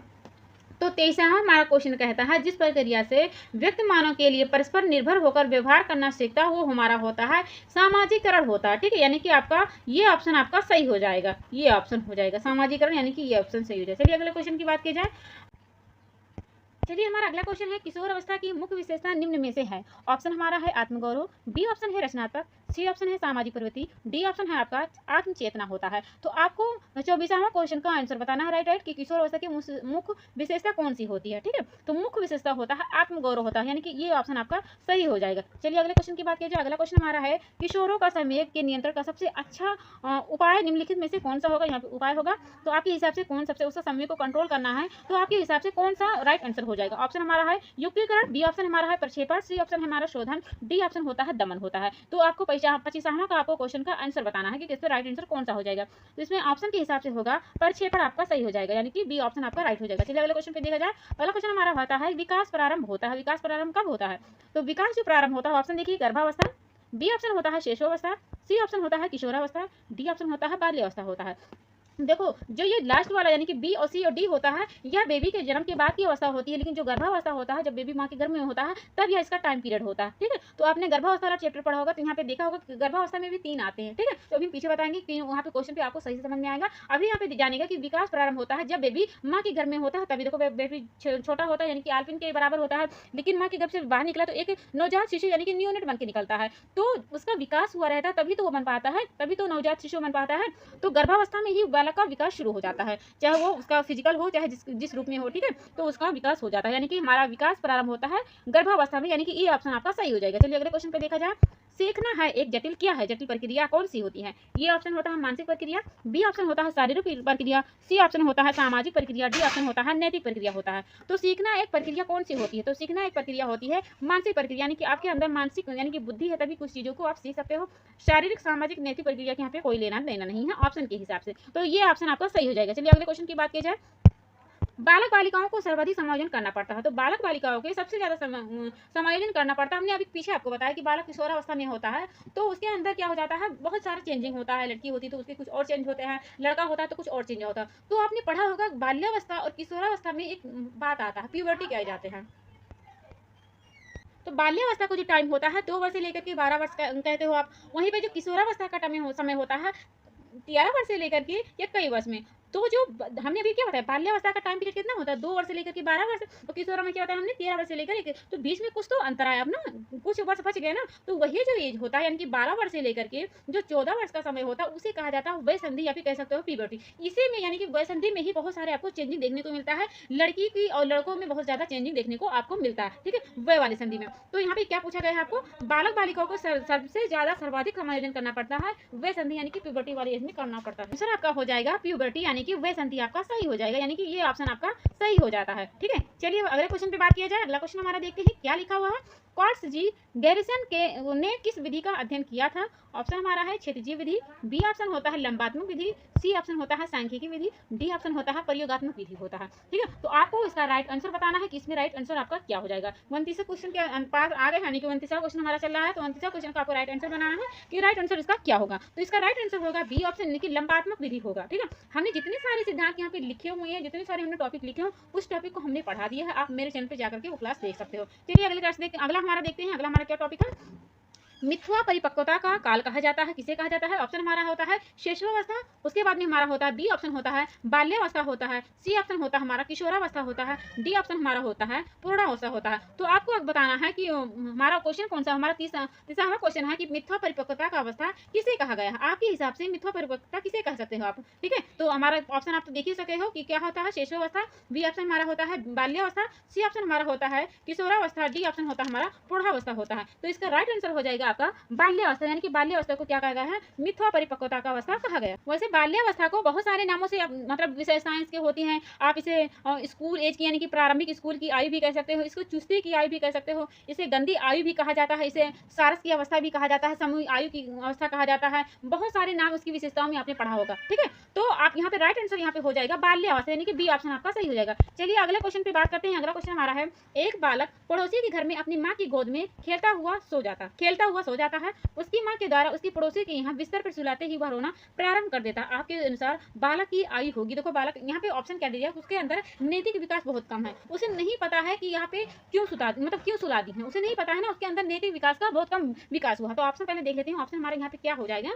A: तो 23वां हमारा क्वेश्चन कहता है, जिस प्रक्रिया से व्यक्ति मानव के लिए परस्पर निर्भर होकर व्यवहार करना सीखता है वो हमारा होता है सामाजिकरण होता है। ठीक है, यानी कि आपका ये ऑप्शन आपका सही हो जाएगा, ये ऑप्शन हो जाएगा सामाजिकरण, यानी कि ये ऑप्शन सही हो जाएगा। चलिए अगले क्वेश्चन की बात की जाए। चलिए हमारा अगला क्वेश्चन है, किशोर अवस्था की मुख्य विशेषता निम्न में से है। ऑप्शन हमारा है आत्मगौरव, बी ऑप्शन है रचनात्मक, सी ऑप्शन है सामाजिक प्रवृत्ति, डी ऑप्शन है आपका आत्मचेतना होता है। तो आपको 24वां क्वेश्चन का आंसर बताना है राइट कि किशोर अवस्था की मुख्य विशेषता कौन सी होती है। ठीक है, तो मुख्य विशेषता होता है आत्मगौरव होता है, यानी कि ये ऑप्शन आपका सही हो जाएगा। चलिए अगले क्वेश्चन की बात किया जाए। अगला क्वेश्चन हमारा है, किशोरों का संवेग के नियंत्रण का सबसे अच्छा उपाय निम्नलिखित में से कौन सा होगा। यहाँ पे उपाय होगा, तो आपके हिसाब से कौन सबसे उसका संवेग को कंट्रोल करना है, तो आपके हिसाब से कौन सा राइट आंसर हो जाएगा। ऑप्शन हमारा है युक्तिकरण, बी ऑप्शन हमारा है प्रक्षेपण, सी ऑप्शन हमारा शोधन, डी ऑप्शन होता है दमन होता है। तो आपको 25वां का आपको क्वेश्चन का आंसर बताना है कि किसमें राइट आंसर कौन सा हो जाएगा। तो इसमें ऑप्शन के हिसाब से होगा प्रक्षेपण आपका सही हो जाएगा, यानी कि बी ऑप्शन आपका राइट हो जाएगा। चलिए अगले क्वेश्चन पे देखा जाए। अगला क्वेश्चन हमारा होता है, विकास प्रारंभ होता है। विकास प्रारंभ कब होता है, तो विकास जो प्रारंभ होता है ऑप्शन देखिए गर्भावस्था, बी ऑप्शन होता है शिशुअवस्था, सी ऑप्शन होता है किशोरावस्था, डी ऑप्शन होता है बाल्यावस्था होता है। देखो जो ये लास्ट वाला यानी कि बी और सी और डी होता है यह बेबी के जन्म के बाद की अवस्था होती है, लेकिन जो गर्भावस्था होता है जब बेबी माँ के गर्भ में होता है तब यह इसका टाइम पीरियड होता है। ठीक है, तो आपने गर्भावस्था वाला चैप्टर पढ़ा होगा तो यहाँ पे देखा होगा कि गर्भावस्था में भी 3 आते हैं। ठीक है, तो अभी पीछे बताएंगे कि वहाँ पे क्वेश्चन पे आपको सही से समझ में आएगा। अभी यहाँ पे जानेगा कि विकास प्रारंभ होता है जब बेबी माँ के गर्भ में होता है, तभी देखो बेबी छोटा होता है यानी कि आल्पिन के बराबर होता है, लेकिन माँ के गर्भ से बाहर निकला तो एक नवजात शिशु यानी कि न्यूनेट बन के निकलता है, तो उसका विकास हुआ रहता है तभी तो वो बन पाता है, तभी तो नवजात शिशु बन पाता है। तो गर्भावस्था में ही बालक का विकास शुरू हो जाता है, चाहे वो उसका फिजिकल हो चाहे जिस रूप में हो। ठीक है, तो उसका विकास हो जाता है, यानी कि हमारा विकास प्रारंभ होता है गर्भावस्था में, यानी कि ये ऑप्शन आपका सही हो जाएगा। चलिए अगले क्वेश्चन पे देखा जाए। सीखना है एक जटिल क्या है, जटिल प्रक्रिया कौन सी होती है। ये ऑप्शन होता है मानसिक प्रक्रिया, बी ऑप्शन होता है शारीरिक प्रक्रिया, सी ऑप्शन होता है सामाजिक प्रक्रिया, डी ऑप्शन होता है नैतिक प्रक्रिया होता है। तो सीखना एक प्रक्रिया कौन सी होती है, तो सीखना एक प्रक्रिया होती है मानसिक प्रक्रिया, यानी कि आपके अंदर मानसिक यानी कि बुद्धि है तभी कुछ चीज़ों को आप सीख सकते हो। शारीरिक सामाजिक नैतिक प्रक्रिया के यहाँ पे कोई लेना देना नहीं है ऑप्शन के हिसाब से, तो ये ऑप्शन आपका सही हो जाएगा। चलिए अगले क्वेश्चन की बात की जाए। बालक बालिकाओं को सर्वाधिक समायोजन करना पड़ता है। तो बालक बालिकाओं के सबसे ज़्यादा समायोजन करना पड़ता है। हमने अभी पीछे आपको बताया कि बालक किशोरावस्था में होता है, तो उसके अंदर क्या हो जाता है, बहुत सारा चेंजिंग होता है। लड़की होती है तो उसके कुछ और चेंज होते हैं, लड़का होता है तो कुछ और चेंज होता है। तो आपने पढ़ा होगा बाल्यावस्था और किशोरावस्था में एक बात आता है, प्यूबर्टी कहे जाते हैं। तो बाल्यावस्था का जो टाइम होता है 2 वर्ष से लेकर के 12 वर्ष का कहते हो आप, वहीं पे जो किशोरावस्था का समय होता है 13 वर्ष से लेकर के या कई वर्ष में। तो जो हमने अभी क्या बताया, बाल्यावस्था का टाइम पीरियड कितना होता है, 2 वर्ष से लेकर के 12 वर्ष, और किशोर में क्या होता है हमने 13 वर्ष से लेकर के, तो बीच में कुछ तो अंतर आया अब ना, कुछ वर्ष बच गए ना। तो वही जो एज होता है यानी कि 12 वर्ष से लेकर के जो 14 वर्ष का समय होता है उसे कहा जाता है वय संधि, या फिर कह सकते हो प्यूबर्टी। इसी में यानी कि वय संधि में ही बहुत सारे आपको चेंजिंग देखने को मिलता है, लड़की की और लड़कों में बहुत ज्यादा चेंजिंग देखने को आपको मिलता है, ठीक है, वय वाली संधि में। तो यहाँ पे क्या पूछा गया है आपको, बालक बालिकाओं को सबसे ज्यादा सर्वाधिक समायोजन करना पड़ता है वय संधि यानी कि प्यूबर्टी वाली एज में करना पड़ता है। आंसर आपका हो जाएगा प्यूबर्टी यानी कि वय संधि आपका सही हो जाएगा, यानी कि ये ऑप्शन आपका सही हो जाता है, ठीक है। चलिए अगले क्वेश्चन पे बात किया जाए। अगला क्वेश्चन हमारा देखते हैं क्या लिखा हुआ है। कॉट्स जी गैरिसन के ने किस विधि का अध्ययन किया था। ऑप्शन हमारा है क्षैतिजीय विधि, बी ऑप्शन होता है लंबात्मक विधि, सी ऑप्शन होता है सांख्यिकी विधि, डी ऑप्शन होता है प्रयोगात्मक विधि होता है, ठीक है। तो आपको इसका राइट आंसर बताना है कि इसमें राइट आंसर आपका क्या हो जाएगा। 29 क्वेश्चन के पास आ गए, यानी कि 29वां क्वेश्चन हमारा चल रहा है। तो 29वां क्वेश्चन का आपको राइट आंसर बनाना है कि राइट आंसर इसका क्या होगा। तो इसका राइट आंसर होगा बी ऑप्शन यानी कि लंबात्मक विधि होगा, ठीक है। हमने जितने सारे सिद्धांत यहाँ पे लिखे हुए हैं, जितने सारे हमने टॉपिक लिखे हो, उस टॉपिक को हमने पढ़ा दिया है। आप मेरे चैनल पे जाकर के वो क्लास देख सकते हो। चलिए अगले क्लास अगला हमारा देखते हैं। अगला हमारा क्या टॉपिक है, मिथ्या परिपक्वता का काल कहा जाता है, किसे कहा जाता है। ऑप्शन हमारा होता है शैशवावस्था, उसके बाद में हमारा होता है बी ऑप्शन होता है बाल्यावस्था होता है, सी ऑप्शन होता है हमारा किशोरावस्था होता है, डी ऑप्शन हमारा होता है पूर्णावस्था होता है। तो आपको अब बताना है कि हमारा क्वेश्चन कौन सा, हमारा तीसरा हमारा क्वेश्चन है कि मिथ्या परिपक्वता का अवस्था किसे कहा गया है। आपके हिसाब से मिथ्या परिपक्वता किसे कह सकते हो आप, ठीक है। तो हमारा ऑप्शन आप तो देख ही सके हो कि क्या होता है शैशवावस्था, बी ऑप्शन हमारा होता है बाल्यावस्था, सी ऑप्शन हमारा होता है किशोरावस्था, डी ऑप्शन होता है हमारा पूर्णावस्था होता है। तो इसका राइट आंसर हो जाएगा आपका बाल्यावस्था, यानी कि बाल्यावस्था को क्या कहा गया है, मिथ्या परिपक्वता का अवस्था कहा गया। वैसे बाल्यावस्था को बहुत सारे नामों से मतलब विशेषताएं इसके होती हैं। आप इसे स्कूल एज की यानी कि प्रारंभिक स्कूल की आयु भी कह सकते हो, इसको चुस्ती की आयु भी कह सकते हो, इसे गंदी आयु भी कहा जाता है, इसे सारस की अवस्था भी कहा जाता है, समूह आयु की अवस्था कहा जाता है। बहुत सारे नाम उसकी विशेषताओं में आपने पढ़ा होगा, ठीक है। तो आप यहाँ पे राइट आंसर यहाँ पे हो जाएगा बाल्यावस्था, यानी कि बी ऑप्शन आपका सही हो जाएगा। चलिए अगले क्वेश्चन पे बात करते हैं। अगला क्वेश्चन हमारा है, एक बालक पड़ोसी के घर में अपनी माँ की गोद में खेलता हुआ सो जाता है। उसकी मां के द्वारा उसकी पड़ोसी के यहाँ बिस्तर पर सुलाते ही वह रोना प्रारंभ कर देता है। आपके अनुसार बालक की आयु होगी, देखो बालक यहाँ पे ऑप्शन क्या दिया, उसके अंदर नैतिक विकास बहुत कम है, उसे नहीं पता है कि यहाँ पे क्यों सुला दी है, उसे नहीं पता है ना, उसके अंदर नैतिक विकास का बहुत कम विकास हुआ। तो ऑप्शन पहले देख लेते हैं। ऑप्शन हमारे यहाँ पे क्या हो जाएगा,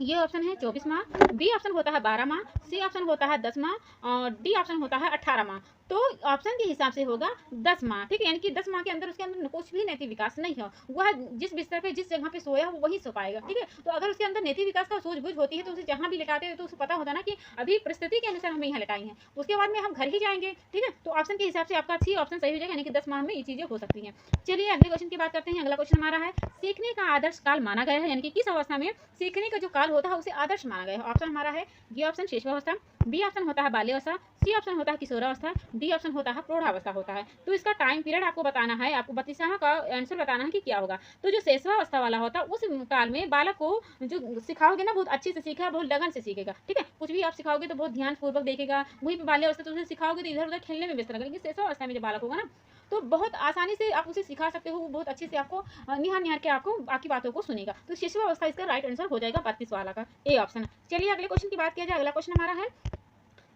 A: ये ऑप्शन है 24 माह, बी ऑप्शन होता है 12 माह, सी ऑप्शन होता है 10 माह और डी ऑप्शन होता है 18 माह। तो ऑप्शन के हिसाब से होगा 10 माह, ठीक है, यानी कि 10 माह के अंदर उसके अंदर कुछ भी नैतिक विकास नहीं है, वह जिस बिस्तर पे जिस जगह पे सोया वो वही सो पाएगा, ठीक है। तो अगर उसके अंदर नैतिक विकास का सूझबूझ होती है तो उसे जहाँ भी लिटाते हैं तो उसे पता होता ना कि अभी परिस्थिति के अनुसार हमें यहाँ लिटाई है, उसके बाद में हम घर ही जाएंगे, ठीक है। तो ऑप्शन के हिसाब से आपका सी ऑप्शन सही हो जाएगा, यानी कि 10 माह में ये चीजें हो सकती हैं। चलिए अगले क्वेश्चन की बात करते हैं। अगला क्वेश्चन हमारा है, सीखने का आदर्श काल माना गया है, यानी कि किस अवस्था में सीखने का जो काल होता है उसे आदर्श माना गया है। ऑप्शन हमारा है ये ऑप्शन शैशवावस्था, बी ऑप्शन होता है बाल्यावस्था, सी ऑप्शन होता है किशोरावस्था, डी ऑप्शन होता है प्रौढ़ावस्था होता है। तो इसका टाइम पीरियड आपको बताना है, आपको 32वां का आंसर बताना है कि क्या होगा। तो जो शैशवावस्था वाला होता है उस काल में बालक को जो सिखाओगे ना बहुत अच्छे से सीखेगा, बहुत लगन से सीखेगा, ठीक है। कुछ भी आप सिखाओगे तो बहुत ध्यान पूर्वक देखेगा। वहीं पे बाल्यावस्था तो उसे सिखाओगे तो इधर उधर खेलने में व्यस्त रहेगा, लेकिन शैशवावस्था में जो बालक होगा ना तो बहुत आसानी से आप उसे सिखा सकते हो, बहुत अच्छे से आपको निहार के आपको बाकी बातों को सुनेगा। तो शैशवावस्था इसका राइट आंसर हो जाएगा 32 वाला का ए ऑप्शन। चलिए अगले क्वेश्चन की बात किया जाए। अगला क्वेश्चन हमारा है,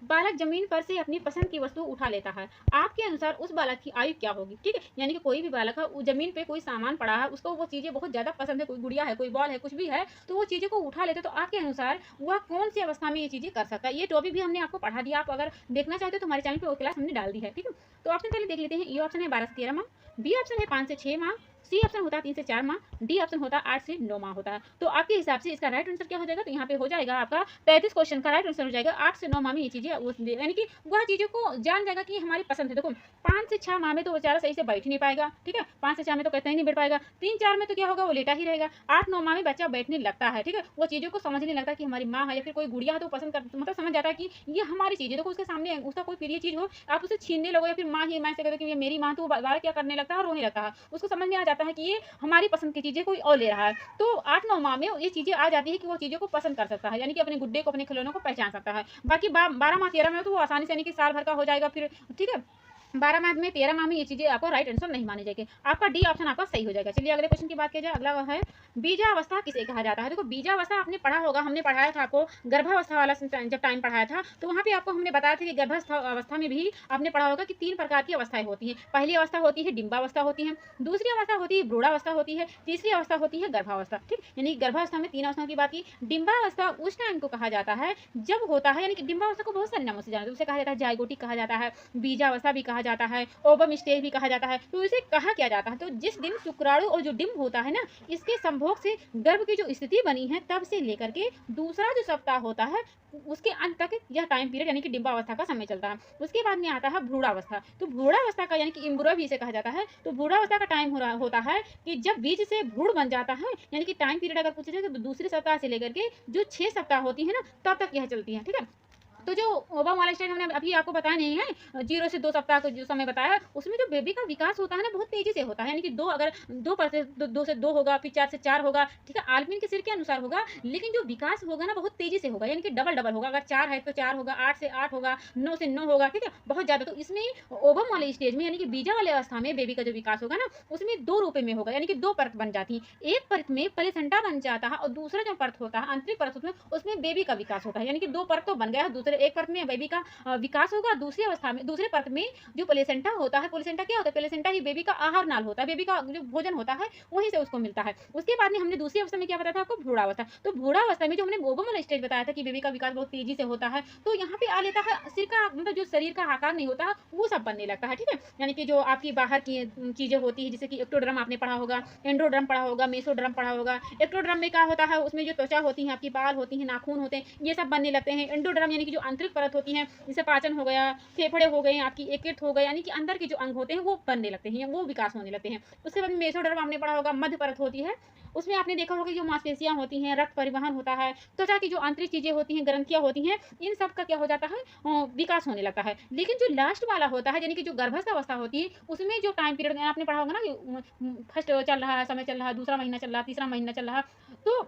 A: बालक जमीन पर से अपनी पसंद की वस्तु उठा लेता है, आपके अनुसार उस बालक की आयु क्या होगी, ठीक है। यानी कि कोई भी बालक है जमीन पे कोई सामान पड़ा है, उसको वो चीजें बहुत ज्यादा पसंद है, कोई गुड़िया है, कोई बॉल है, कुछ भी है, तो वो चीजें को उठा लेते, तो आपके अनुसार वह कौन सी अवस्था में ये चीजें कर सकता है। ये टॉपिक भी हमने आपको पढ़ा दिया, आप अगर देखना चाहते हो तो हमारे चैनल पे वो क्लास हमने डाल दी है, ठीक है। तो ऑप्शन पहले देख लेते हैं। ये ऑप्शन है 12 से 13 माह, बी ऑप्शन है 5 से 6 माह, सी ऑप्शन होता है 3 से 4 माह, डी ऑप्शन होता है 8 से 9 माह होता है। तो आपके हिसाब से इसका राइट आंसर क्या हो जाएगा, तो यहाँ पे हो जाएगा आपका 35 क्वेश्चन का राइट आंसर हो जाएगा 8 से 9 माह में ये चीजें, यानी कि वह चीजों को जान जाएगा कि हमारी पसंद है। देखो 5 से 6 माह में तो बेचारा सही से बैठ ही नहीं पाएगा, ठीक है, 5 से 6 में तो कहते ही नहीं बैठ पाएगा, 3-4 में तो क्या होगा वो लेटा ही रहेगा, 8-9 माह में बच्चा बैठने लगता है, ठीक है, वो चीजों को समझने लगता है कि हमारी माँ है या फिर कोई गुड़िया है तो पसंद कर, मतलब समझ जाता है कि ये हमारी चीज है। देखो उसके सामने उसका कोई प्रिय चीज हो, आप उसे छीनने लगो या फिर माँ ही मैं से कहते कि ये मेरी माँ, तो वो बार क्या करने लगता है, रोने लगता है, उसको समझ में आ जाता है कि ये हमारी पसंद की चीज़ें कोई और ले रहा है, तो 8-9 माह में ये चीज़ें आ जाती है कि वो चीज़ों को पसंद कर सकता है, यानी कि अपने गुड्डे को, अपने खिलौनों को पहचान सकता है। बाकी 12 माह 13 में तो वो आसानी से, यानी कि साल भर का हो जाएगा फिर, ठीक है। 12 माह में 13 माह में ये चीज़ें आपको राइट आंसर नहीं मानी जाएगी। आपका डी ऑप्शन आपका सही हो जाएगा। चलिए अगले क्वेश्चन की बात किया जाए। अगला है बीजावस्था किसे कहा जाता है। देखो बीजावस्था आपने पढ़ा होगा, हमने पढ़ाया था आपको गर्भावस्था वाला जब टाइम पढ़ाया था, तो वहाँ पे आपको हमने बताया था कि गर्भावस्था अवस्था में भी आपने पढ़ा होगा कि 3 प्रकार की अवस्थाएं होती हैं। पहली अवस्था होती है डिंबावस्था होती है, दूसरी अवस्था होती है भ्रूणावस्था होती है, तीसरी अवस्था होती है गर्भावस्था। ठीक, यानी गर्भावस्था में 3 अवस्थाओं की बात की। डिंबावस्था उस टाइम को कहा जाता है जब होता है, यानी कि डिंबावस्था को बहुत सारे नामों से जाना जाता है। उसे कहा जाता है जाइगोटिक कहा जाता है, बीजावस्था भी कहा जाता है, ओवम स्टेज भी कहा जाता है। तो इसे कहा क्या जाता है, तो जिस दिन शुक्राणु और जो डिंब होता है ना, इसके संभोग से गर्भ की जो स्थिति बनी है, तब से लेकर के दूसरा जो सप्ताह होता है उसके अंत तक यह टाइम पीरियड यानी कि डिंबावस्था का समय चलता है। उसके बाद में आता है भ्रूणावस्था। तो भ्रूणावस्था का यानी कि इम्ब्रो भी इसे कहा जाता है। तो भ्रूणावस्था का टाइम होता है कि जब बीज से भ्रूण बन जाता है, यानी कि टाइम पीरियड अगर पूछा जाए तो दूसरे सप्ताह से लेकर के जो 6 सप्ताह होती है ना, तब तक यह चलती है। ठीक है, तो जो ओवम वाला स्टेज हमने अभी आपको बताया नहीं है, 0 से 2 सप्ताह का जो समय बताया, उसमें जो बेबी का विकास होता है ना, बहुत तेजी से होता है। यानी कि 2 अगर 2 से 2 होगा, फिर 4 से 4 होगा, ठीक है, आलमीन के सिर के अनुसार होगा, लेकिन जो विकास होगा ना बहुत तेजी से होगा, यानी कि डबल होगा। अगर 4 है तो 4 होगा, 8 से 8 होगा, 9 से 9 होगा, ठीक है, बहुत ज़्यादा। तो इसमें ओवम वाले स्टेज में यानी कि बीजा वाले अवस्था में बेबी का जो विकास होगा ना, उसमें 2 रूप में होगा, यानी कि 2 परत बन जाती है। एक परत में प्लेसेंटा बन जाता है और दूसरा जो परत होता है आंतरिक परत, उसमें बेबी का विकास होता है। यानी कि 2 परत तो बन गया है, दूसरे एक परत में बेबी का विकास होगा, दूसरी अवस्था में दूसरे परत में जो प्लेसेंटा होता है, प्लेसेंटा क्या होता है, प्लेसेंटा ही बेबी का आहार नाल होता है, बेबी का जो भोजन होता है वहीं से उसको मिलता है। उसके बाद में हमने दूसरी अवस्था में क्या बताया था आपको, भ्रूणावस्था। तो भ्रूणावस्था में जो हमने ओवम वाला स्टेज बताया था कि बेबी का विकास बहुत तेजी से होता है, तो यहाँ पे आ लेता है सिर का, मतलब जो शरीर का आकार नहीं होता वो सब बनने लगता है। ठीक है, यानी कि जो आपकी बाहर की चीजें होती है, जैसे कि एक्टोड्रम आपने पढ़ा होगा, एंडोड्रम पढ़ा होगा, मेसोड्रम पढ़ा होगा। एक्टोड्रम में क्या होता है, उसमें जो त्वचा होती है, आपकी बाल होती है, नाखून होते हैं, ये सब बनने लगते हैं। एंडोड्रम यानी कि जो आंतरिक परत होती है, जैसे पाचन हो गया, फेफड़े हो गए, आपकी यकृत हो गया, यानी कि अंदर के जो अंग होते हैं वो बनने लगते हैं, वो विकास होने लगते हैं। उसके बाद मेसोडर्म आपने पढ़ा होगा, मध्य परत होती है, उसमें आपने देखा होगा जो मांसपेशियां होती हैं, रक्त परिवहन होता है, त्वचा की जो आंतरिक चीजें होती हैं, ग्रंथियां होती हैं, इन सब का क्या हो जाता है, विकास होने लगता है। लेकिन जो लास्ट वाला होता है, यानी कि जो गर्भावस्था अवस्था होती है, उसमें जो टाइम पीरियड आपने पढ़ा होगा ना, फर्स्ट चल रहा है, समय चल रहा है, दूसरा महीना चल रहा है, तीसरा महीना चल रहा है, तो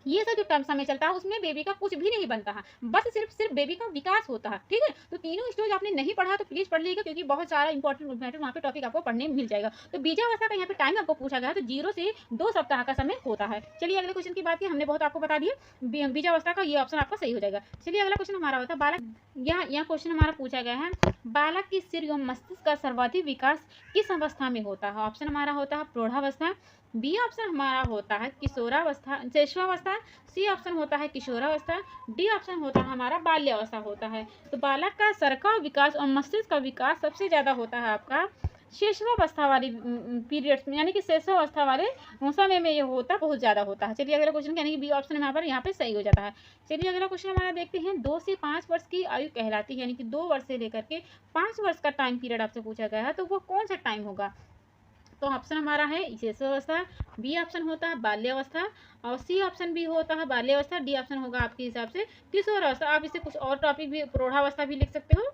A: ये सब जो टर्म समय चलता है उसमें बेबी का कुछ भी नहीं बनता है, बस सिर्फ बेबी का विकास होता है। ठीक है, तो तीनों स्टेज आपने नहीं पढ़ा तो प्लीज पढ़ लीजिएगा, क्योंकि बहुत सारा इंपॉर्टेंट मैटर वहाँ पे टॉपिक आपको पढ़ने मिल जाएगा। तो बीजावस्था का यहाँ पे टाइम आपको पूछा गया है, तो 0 से 2 सप्ताह का समय होता है। चलिए अगले क्वेश्चन की बात की, हमने बहुत आपको बता दिया बीजावस्था का, ये ऑप्शन आपका सही हो जाएगा। चलिए अगला क्वेश्चन हमारा होता है बालक, यह क्वेश्चन हमारा पूछा गया है, बालक की सिर एवं मस्तिष्क का सर्वाधिक विकास किस अवस्था में होता है। ऑप्शन हमारा होता है प्रौढ़ावस्था, बी ऑप्शन हमारा होता है किशोरावस्था, शैशवावस्था, सी ऑप्शन होता है किशोरावस्था, डी ऑप्शन होता है हमारा बाल्यावस्था होता है। तो बालक का सर्का विकास और मस्तिष्क का विकास सबसे ज़्यादा होता है आपका शैशवावस्था वाली पीरियड्स में, यानी कि शैशवावस्था वाले समय में ये होता बहुत ज़्यादा होता है। चलिए अगला क्वेश्चन, यानी कि बी ऑप्शन यहाँ पर सही हो जाता है। चलिए अगला क्वेश्चन हमारा देखते हैं, 2 से 5 वर्ष की आयु कहलाती है, यानी कि 2 वर्ष से लेकर के 5 वर्ष का टाइम पीरियड आपसे पूछा गया है, तो वो कौन सा टाइम होगा। तो ऑप्शन हमारा है शैशवावस्था, बी ऑप्शन होता है बाल्यावस्था, और सी ऑप्शन भी होता है बाल्यावस्था, डी ऑप्शन होगा आपके हिसाब से किशोरावस्था। आप इसे कुछ और टॉपिक भी, प्रौढ़ावस्था भी लिख सकते हो,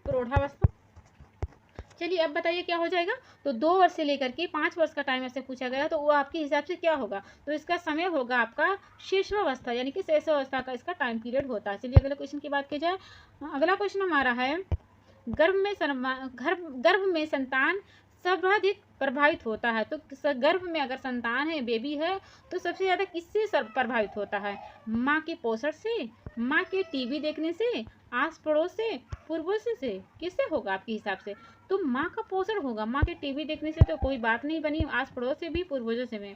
A: प्रौढ़ावस्था। चलिए अब बताइए क्या हो जाएगा। तो 2 वर्ष से लेकर के 5 वर्ष का टाइम ऐसे पूछा गया, तो वो आपके हिसाब से क्या होगा, तो इसका समय होगा आपका शैशवावस्था, यानी कि शैशवावस्था का इसका टाइम पीरियड होता है। चलिए अगले क्वेश्चन की बात की जाए। अगला क्वेश्चन हमारा है, गर्भ में संतान सर्वाधिक प्रभावित होता है। तो गर्भ में अगर संतान है, बेबी है, तो सबसे ज़्यादा किससे प्रभावित होता है, माँ के पोषण से, माँ के टीवी देखने से, आस पड़ोस से, पूर्वज से, किससे होगा आपके हिसाब से। तो माँ का पोषण होगा, माँ के टीवी देखने से तो कोई बात नहीं बनी, आस पड़ोस से भी, पूर्वजों से भी,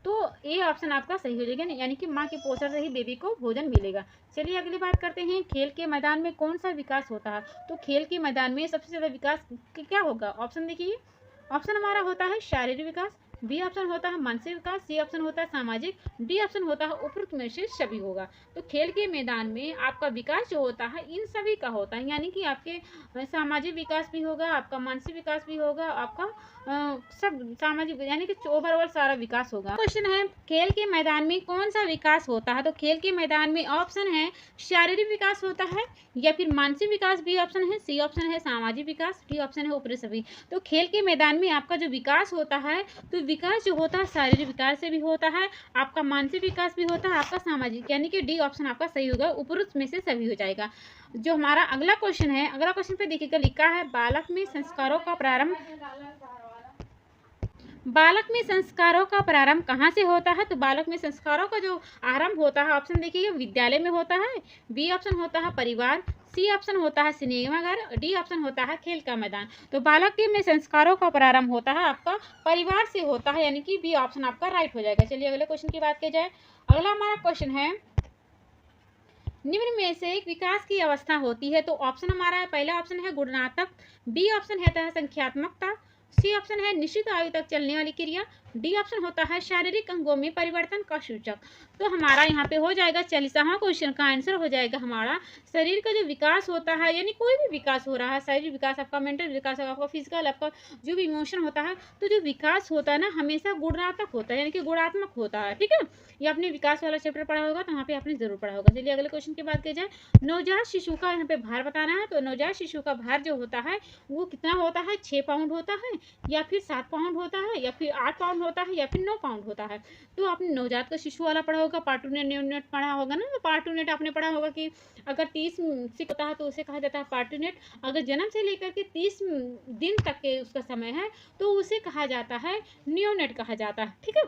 A: तो ए ऑप्शन आपका सही हो जाएगा, यानी कि माँ के पोषण से ही बेबी को भोजन मिलेगा। चलिए अगली बात करते हैं, खेल के मैदान में कौन सा विकास होता है। तो खेल के मैदान में सबसे ज़्यादा विकास क्या होगा, ऑप्शन देखिए, ऑप्शन हमारा होता है शारीरिक विकास, बी ऑप्शन होता है मानसिक विकास, सी ऑप्शन होता है सामाजिक, डी ऑप्शन होता है उपरोक्त में से सभी होगा। तो खेल के मैदान में आपका विकास जो होता है इन सभी का होता है, यानी कि आपके सामाजिक विकास भी होगा, आपका मानसिक विकास भी होगा, आपका सब सामाजिक यानी कि ओवरऑल सारा विकास होगा। क्वेश्चन है खेल के मैदान में कौन सा विकास होता है? तो खेल के मैदान में ऑप्शन है शारीरिक विकास होता है, या फिर मानसिक विकास बी ऑप्शन है, सी ऑप्शन है सामाजिक विकास, डी ऑप्शन है ऊपरी सभी। तो खेल के मैदान में आपका जो विकास होता है, तो विकास जो होता है शारीरिक विकास से भी होता है, आपका मानसिक विकास भी होता है, आपका सामाजिक, यानी कि डी ऑप्शन आपका सही होगा, उपरोक्त में से सभी हो जाएगा। जो हमारा अगला क्वेश्चन है, अगला क्वेश्चन पे देखिएगा लिखा है बालक में संस्कारों का प्रारंभ कहाँ से होता है? तो बालक में संस्कारों का जो आरंभ होता है, ऑप्शन देखिए विद्यालय में होता है, बी ऑप्शन होता है परिवार, सी ऑप्शन होता है सिनेमाघर, डी ऑप्शन होता है खेल का मैदान। तो बालक के में संस्कारों का प्रारंभ होता है आपका परिवार से होता है, यानी कि बी ऑप्शन आपका राइट हो जाएगा। चलिए अगले क्वेश्चन की बात की जाए। अगला हमारा क्वेश्चन है निम्न में से एक विकास की अवस्था होती है। तो ऑप्शन हमारा है, पहला ऑप्शन है गुणात्मक, बी ऑप्शन है संख्यात्मकता, सी ऑप्शन है निश्चित आयु तक चलने वाली क्रिया, डी ऑप्शन होता है शारीरिक अंगों में परिवर्तन का सूचक। तो हमारा यहाँ पे हो जाएगा 40वां क्वेश्चन का आंसर हो जाएगा हमारा शरीर का जो विकास होता है, यानी कोई भी विकास हो रहा है, शारीरिक विकास, आपका मेंटल विकास, आपका फिजिकल, आपका जो भी इमोशन होता है, तो जो विकास होता है ना हमेशा गुणात्मक होता है, यानी कि गुणात्मक होता है। ठीक है, ये आपने विकास वाला चैप्टर पढ़ा होगा, तो वहाँ पे आपने जरूर पढ़ा होगा। चलिए अगले क्वेश्चन की बात की जाए। नवजात शिशु का यहाँ पे भार बताना है। तो नवजात शिशु का भार जो होता है वो कितना होता है? 6 पाउंड होता है, या फिर 7 पाउंड होता है, या फिर 8 पाउंड होता है, या फिर 9 पाउंड होता है। तो आपने नवजात का शिशु वाला पढ़ा होगा, पार्टूनेट न्यूनेट पढ़ा होगा ना। पार्टूनेट आपने पढ़ा होगा कि अगर 30 सिक होता है तो उसे कहा जाता है पार्टूनेट। अगर जन्म से लेकर के 30 दिन तक के उसका समय है तो उसे कहा जाता है न्यूनेट कहा जाता है। ठीक है,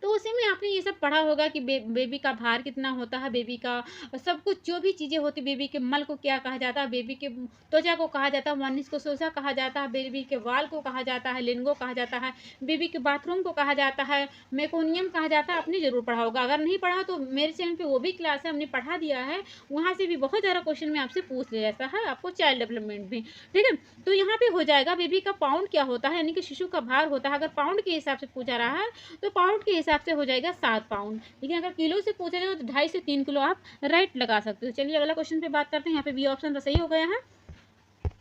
A: तो उसी में आपने ये सब पढ़ा होगा कि बेबी का भार कितना होता है, बेबी का सब कुछ जो भी चीज़ें होती, बेबी के मल को क्या कहा जाता है, बेबी के त्वचा को कहा जाता है, मनीष को सोजा कहा जाता है, बेबी के वाल को कहा जाता है लिंगो कहा जाता है, बेबी के बाथरूम को कहा जाता है मेकोनियम कहा जाता है। आपने जरूर पढ़ा होगा, अगर नहीं पढ़ा तो मेरे चैनल पर वो भी क्लास है, हमने पढ़ा दिया है, वहाँ से भी बहुत ज़्यादा क्वेश्चन में आपसे पूछ लिया जाता है, आपको चाइल्ड डेवलपमेंट भी। ठीक है, तो यहाँ पे हो जाएगा बेबी का पाउंड क्या होता है, यानी कि शिशु का भार होता है। अगर पाउंड के हिसाब से पूछा रहा है तो पाउंड के हिसाब से हो जाएगा 7 पाउंड, लेकिन अगर किलो से पूछा जाएगा तो 2.5 से 3 किलो आप राइट लगा सकते हो। चलिए अगला क्वेश्चन पे बात करते हैं। यहाँ पे बी ऑप्शन तो सही हो गया है।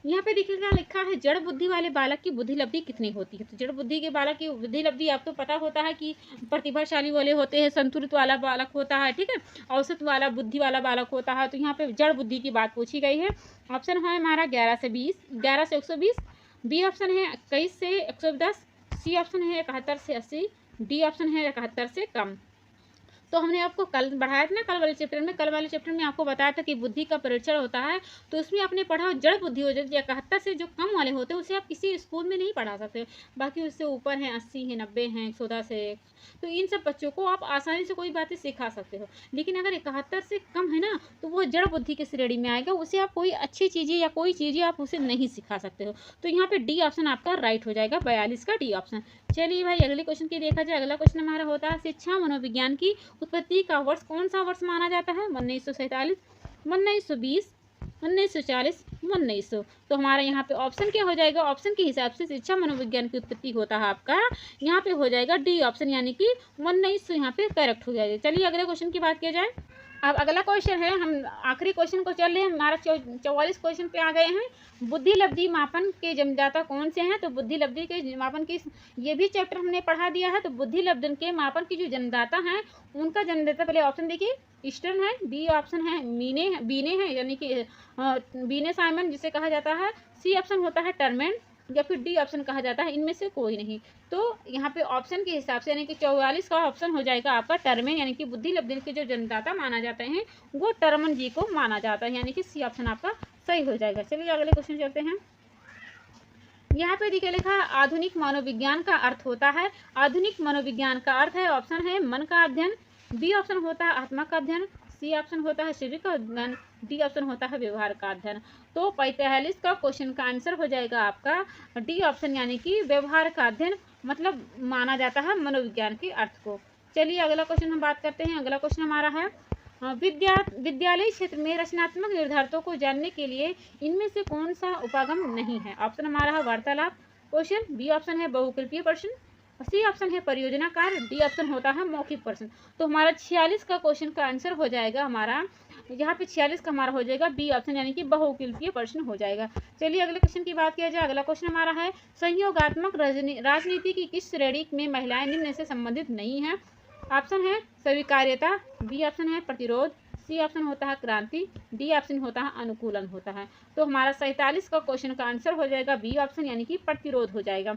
A: यहाँ पे देखिएगा लिखा है जड़ बुद्धि वाले बालक की बुद्धि लब्धि कितनी होती है। तो जड़ बुद्धि के बालक की बुद्धि लब्धि आपको पता होता है कि प्रतिभाशाली वाले होते हैं, संतुलित वाला बालक होता है, ठीक है, औसत वाला बुद्धि वाला बालक होता है। तो यहाँ पे जड़ बुद्धि की बात पूछी गई है। ऑप्शन है हमारा 11 से 120, बी ऑप्शन है 21 से 110, सी ऑप्शन है 71 से 80, डी ऑप्शन है 71 से कम। तो हमने आपको कल बढ़ाया था ना, कल वाले चैप्टर में आपको बताया था कि बुद्धि का परीक्षण होता है, तो उसमें आपने पढ़ा जड़ बुद्धि हो जाती है 71 से जो कम वाले होते हैं उसे आप किसी स्कूल में नहीं पढ़ा सकते, बाकी उससे ऊपर हैं 80 हैं 90 हैं 110 से, तो इन सब बच्चों को आप आसानी से कोई बातें सिखा सकते हो। लेकिन अगर 71 से कम है ना तो वो जड़ बुद्धि की श्रेणी में आएगा, उसे आप कोई अच्छी चीज़ें या कोई चीज़ें आप उसे नहीं सिखा सकते हो। तो यहाँ पे डी ऑप्शन आपका राइट हो जाएगा, 42 का डी ऑप्शन। चलिए भाई अगले क्वेश्चन की देखा जाए। अगला क्वेश्चन हमारा होता है शिक्षा मनोविज्ञान की उत्पत्ति का वर्ष कौन सा वर्ष माना जाता है? 1947, 1920, 1940, 1900। तो हमारा यहाँ पे ऑप्शन क्या हो जाएगा? ऑप्शन के हिसाब से शिक्षा मनोविज्ञान की उत्पत्ति होता है आपका यहाँ पे हो जाएगा डी ऑप्शन, यानी कि 1900 यहाँ पे करेक्ट हो जाएगा। चलिए अगले क्वेश्चन की बात किया जाए। अब अगला क्वेश्चन है, हम आखिरी क्वेश्चन को चल रहे हैं, हमारा 44 क्वेश्चन पे आ गए हैं। बुद्धि लब्धि मापन के जन्मदाता कौन से हैं? तो बुद्धि लब्धि के मापन की ये भी चैप्टर हमने पढ़ा दिया है। तो बुद्धि लब्धि के मापन की जो जन्मदाता हैं उनका जन्मदाता पहले ऑप्शन देखिए ईस्टर्न है, बी ऑप्शन है बीने है यानी कि बीने साइमन जिसे कहा जाता है, सी ऑप्शन होता है टर्मेन, या फिर डी ऑप्शन कहा जाता है, इनमें से कोई नहीं। तो यहाँ पे ऑप्शन के हिसाब से यानी कि 44 का ऑप्शन हो जाएगा आपका टर्मेन, यानी कि बुद्धि लब्धि के जो जन्मदाता माना जाते हैं वो टर्मन जी को माना जाता है, यानी कि सी ऑप्शन आपका सही हो जाएगा। चलिए अगले क्वेश्चन चलते हैं। यहाँ पे देखिए लिखा है आधुनिक मनोविज्ञान का अर्थ होता है। आधुनिक मनोविज्ञान का अर्थ है, ऑप्शन है मन का अध्ययन, बी ऑप्शन होता है आत्मा का अध्ययन, सी ऑप्शन होता है शरीर का अध्ययन, डी ऑप्शन होता है व्यवहार का अध्ययन। तो 45 का क्वेश्चन का आंसर हो जाएगा आपका डी ऑप्शन, यानी कि व्यवहार का अध्ययन मतलब माना जाता है मनोविज्ञान के अर्थ को। चलिए अगला क्वेश्चन हम बात करते हैं। अगला क्वेश्चन हमारा है विद्यालय क्षेत्र में रचनात्मक निर्धारकों को जानने के लिए इनमें से कौन सा उपागम नहीं है? ऑप्शन हमारा है वार्तालाप क्वेश्चन, बी ऑप्शन है बहुकल्पीय प्रश्न, सी ऑप्शन है परियोजना कार्य, डी ऑप्शन होता है मौखिक प्रश्न। तो हमारा 46 का क्वेश्चन का आंसर हो जाएगा हमारा यहाँ पे 46 का हमारा हो जाएगा बी ऑप्शन, यानी कि बहुविकल्पीय प्रश्न हो जाएगा। चलिए अगले क्वेश्चन की बात किया जाए। अगला क्वेश्चन हमारा है संयोगात्मक राजनीति की किस श्रेणी में महिलाएं निम्न से संबंधित नहीं है। ऑप्शन है स्वीकार्यता, बी ऑप्शन है प्रतिरोध, सी ऑप्शन होता है क्रांति, डी ऑप्शन होता है अनुकूलन होता है। तो हमारा 47 का क्वेश्चन का आंसर हो जाएगा बी ऑप्शन, यानी कि प्रतिरोध हो जाएगा।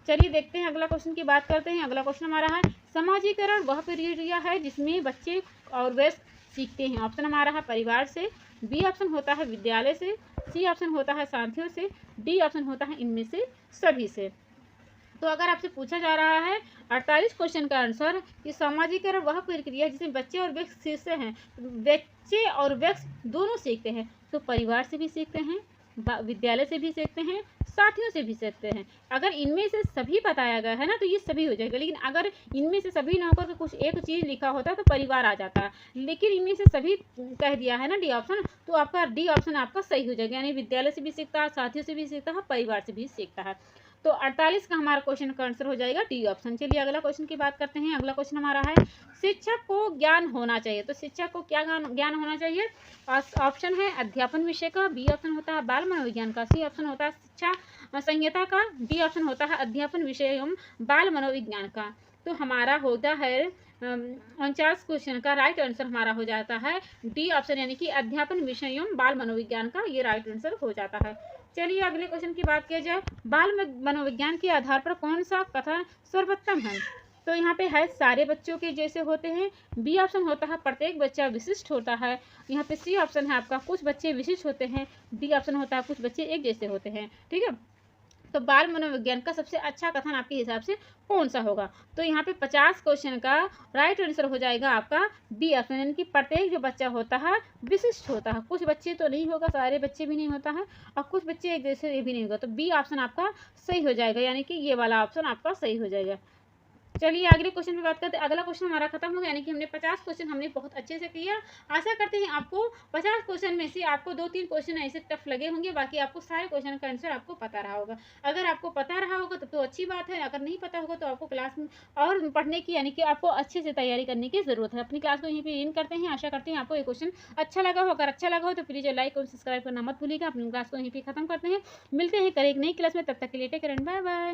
A: चलिए देखते हैं अगला क्वेश्चन की बात करते हैं। अगला क्वेश्चन हमारा है समाजीकरण वह प्रक्रिया है जिसमें बच्चे और वयस्क सीखते हैं। ऑप्शन हमारा है परिवार से, बी ऑप्शन होता है विद्यालय से, सी ऑप्शन होता है साथियों से, डी ऑप्शन होता है इनमें से सभी से। तो अगर आपसे पूछा जा रहा है 48 क्वेश्चन का आंसर कि सामाजिकरण वह प्रक्रिया जिसमें बच्चे और वयस्क सीखते हैं, बच्चे और वयस्क दोनों सीखते हैं, तो परिवार से भी सीखते हैं, विद्यालय से भी सीखते हैं, साथियों से भी सीखते हैं। अगर इनमें से सभी बताया गया है ना तो ये सभी हो जाएगा, लेकिन अगर इनमें से सभी ना होकर के कुछ एक चीज़ लिखा होता तो परिवार आ जाता है, लेकिन इनमें से सभी कह दिया है ना डी ऑप्शन, तो आपका डी ऑप्शन आपका सही हो जाएगा, यानी विद्यालय से भी सीखता है, साथियों से भी सीखता है, परिवार से भी सीखता है। तो 48 का हमारा क्वेश्चन का आंसर हो जाएगा डी ऑप्शन। चलिए अगला क्वेश्चन की बात करते हैं। अगला क्वेश्चन हमारा है शिक्षक को ज्ञान होना चाहिए। तो शिक्षक को क्या ज्ञान होना चाहिए। ऑप्शन है अध्यापन विषय का, बी ऑप्शन होता है बाल मनोविज्ञान का, सी ऑप्शन होता है शिक्षा संहिता का, डी ऑप्शन होता है अध्यापन विषय एवं बाल मनोविज्ञान का। तो हमारा होता है 49 क्वेश्चन का राइट आंसर हमारा हो जाता है डी ऑप्शन, यानी कि अध्यापन विषय एवं बाल मनोविज्ञान का ये राइट आंसर हो जाता है। चलिए अगले क्वेश्चन की बात किया जाए। बाल मनोविज्ञान के आधार पर कौन सा कथन सर्वोत्तम है। तो यहाँ पे है सारे बच्चों के जैसे होते हैं, बी ऑप्शन होता है प्रत्येक बच्चा विशिष्ट होता है, यहाँ पे सी ऑप्शन है आपका कुछ बच्चे विशिष्ट होते हैं, डी ऑप्शन होता है कुछ बच्चे एक जैसे होते हैं। ठीक है, तो बाल मनोविज्ञान का सबसे अच्छा कथन आपके हिसाब से कौन सा होगा। तो यहाँ पे 50 क्वेश्चन का राइट आंसर हो जाएगा आपका बी ऑप्शन, यानी कि प्रत्येक जो बच्चा होता है विशिष्ट होता है, कुछ बच्चे तो नहीं होगा, सारे बच्चे भी नहीं होता है, और कुछ बच्चे एक जैसे ये भी नहीं होगा। तो बी ऑप्शन आपका सही हो जाएगा, यानी कि ये वाला ऑप्शन आपका सही हो जाएगा। चलिए अगले क्वेश्चन पे बात करते हैं। अगला क्वेश्चन हमारा खत्म हो गया, यानी कि हमने 50 क्वेश्चन हमने बहुत अच्छे से किया। आशा करते हैं आपको 50 क्वेश्चन में से आपको 2-3 क्वेश्चन ऐसे टफ लगे होंगे, बाकी आपको सारे क्वेश्चन का आंसर आपको पता रहा होगा। अगर आपको पता रहा होगा तब तो अच्छी बात है, अगर नहीं पता होगा तो आपको क्लास में और पढ़ने की, यानी कि आपको अच्छे से तैयारी करने की जरूरत है। अपनी क्लास को यहीं पर एंड करते हैं। आशा करते हैं आपको ये क्वेश्चन अच्छा लगा हो। अगर अच्छा लगा हो तो प्लीज़ लाइक और सब्सक्राइब करना मत भूलिएगा। अपनी क्लास को यहीं पर खत्म करते हैं, मिलते हैं कल एक नई क्लास में, तब तक के लिए take care and bye bye.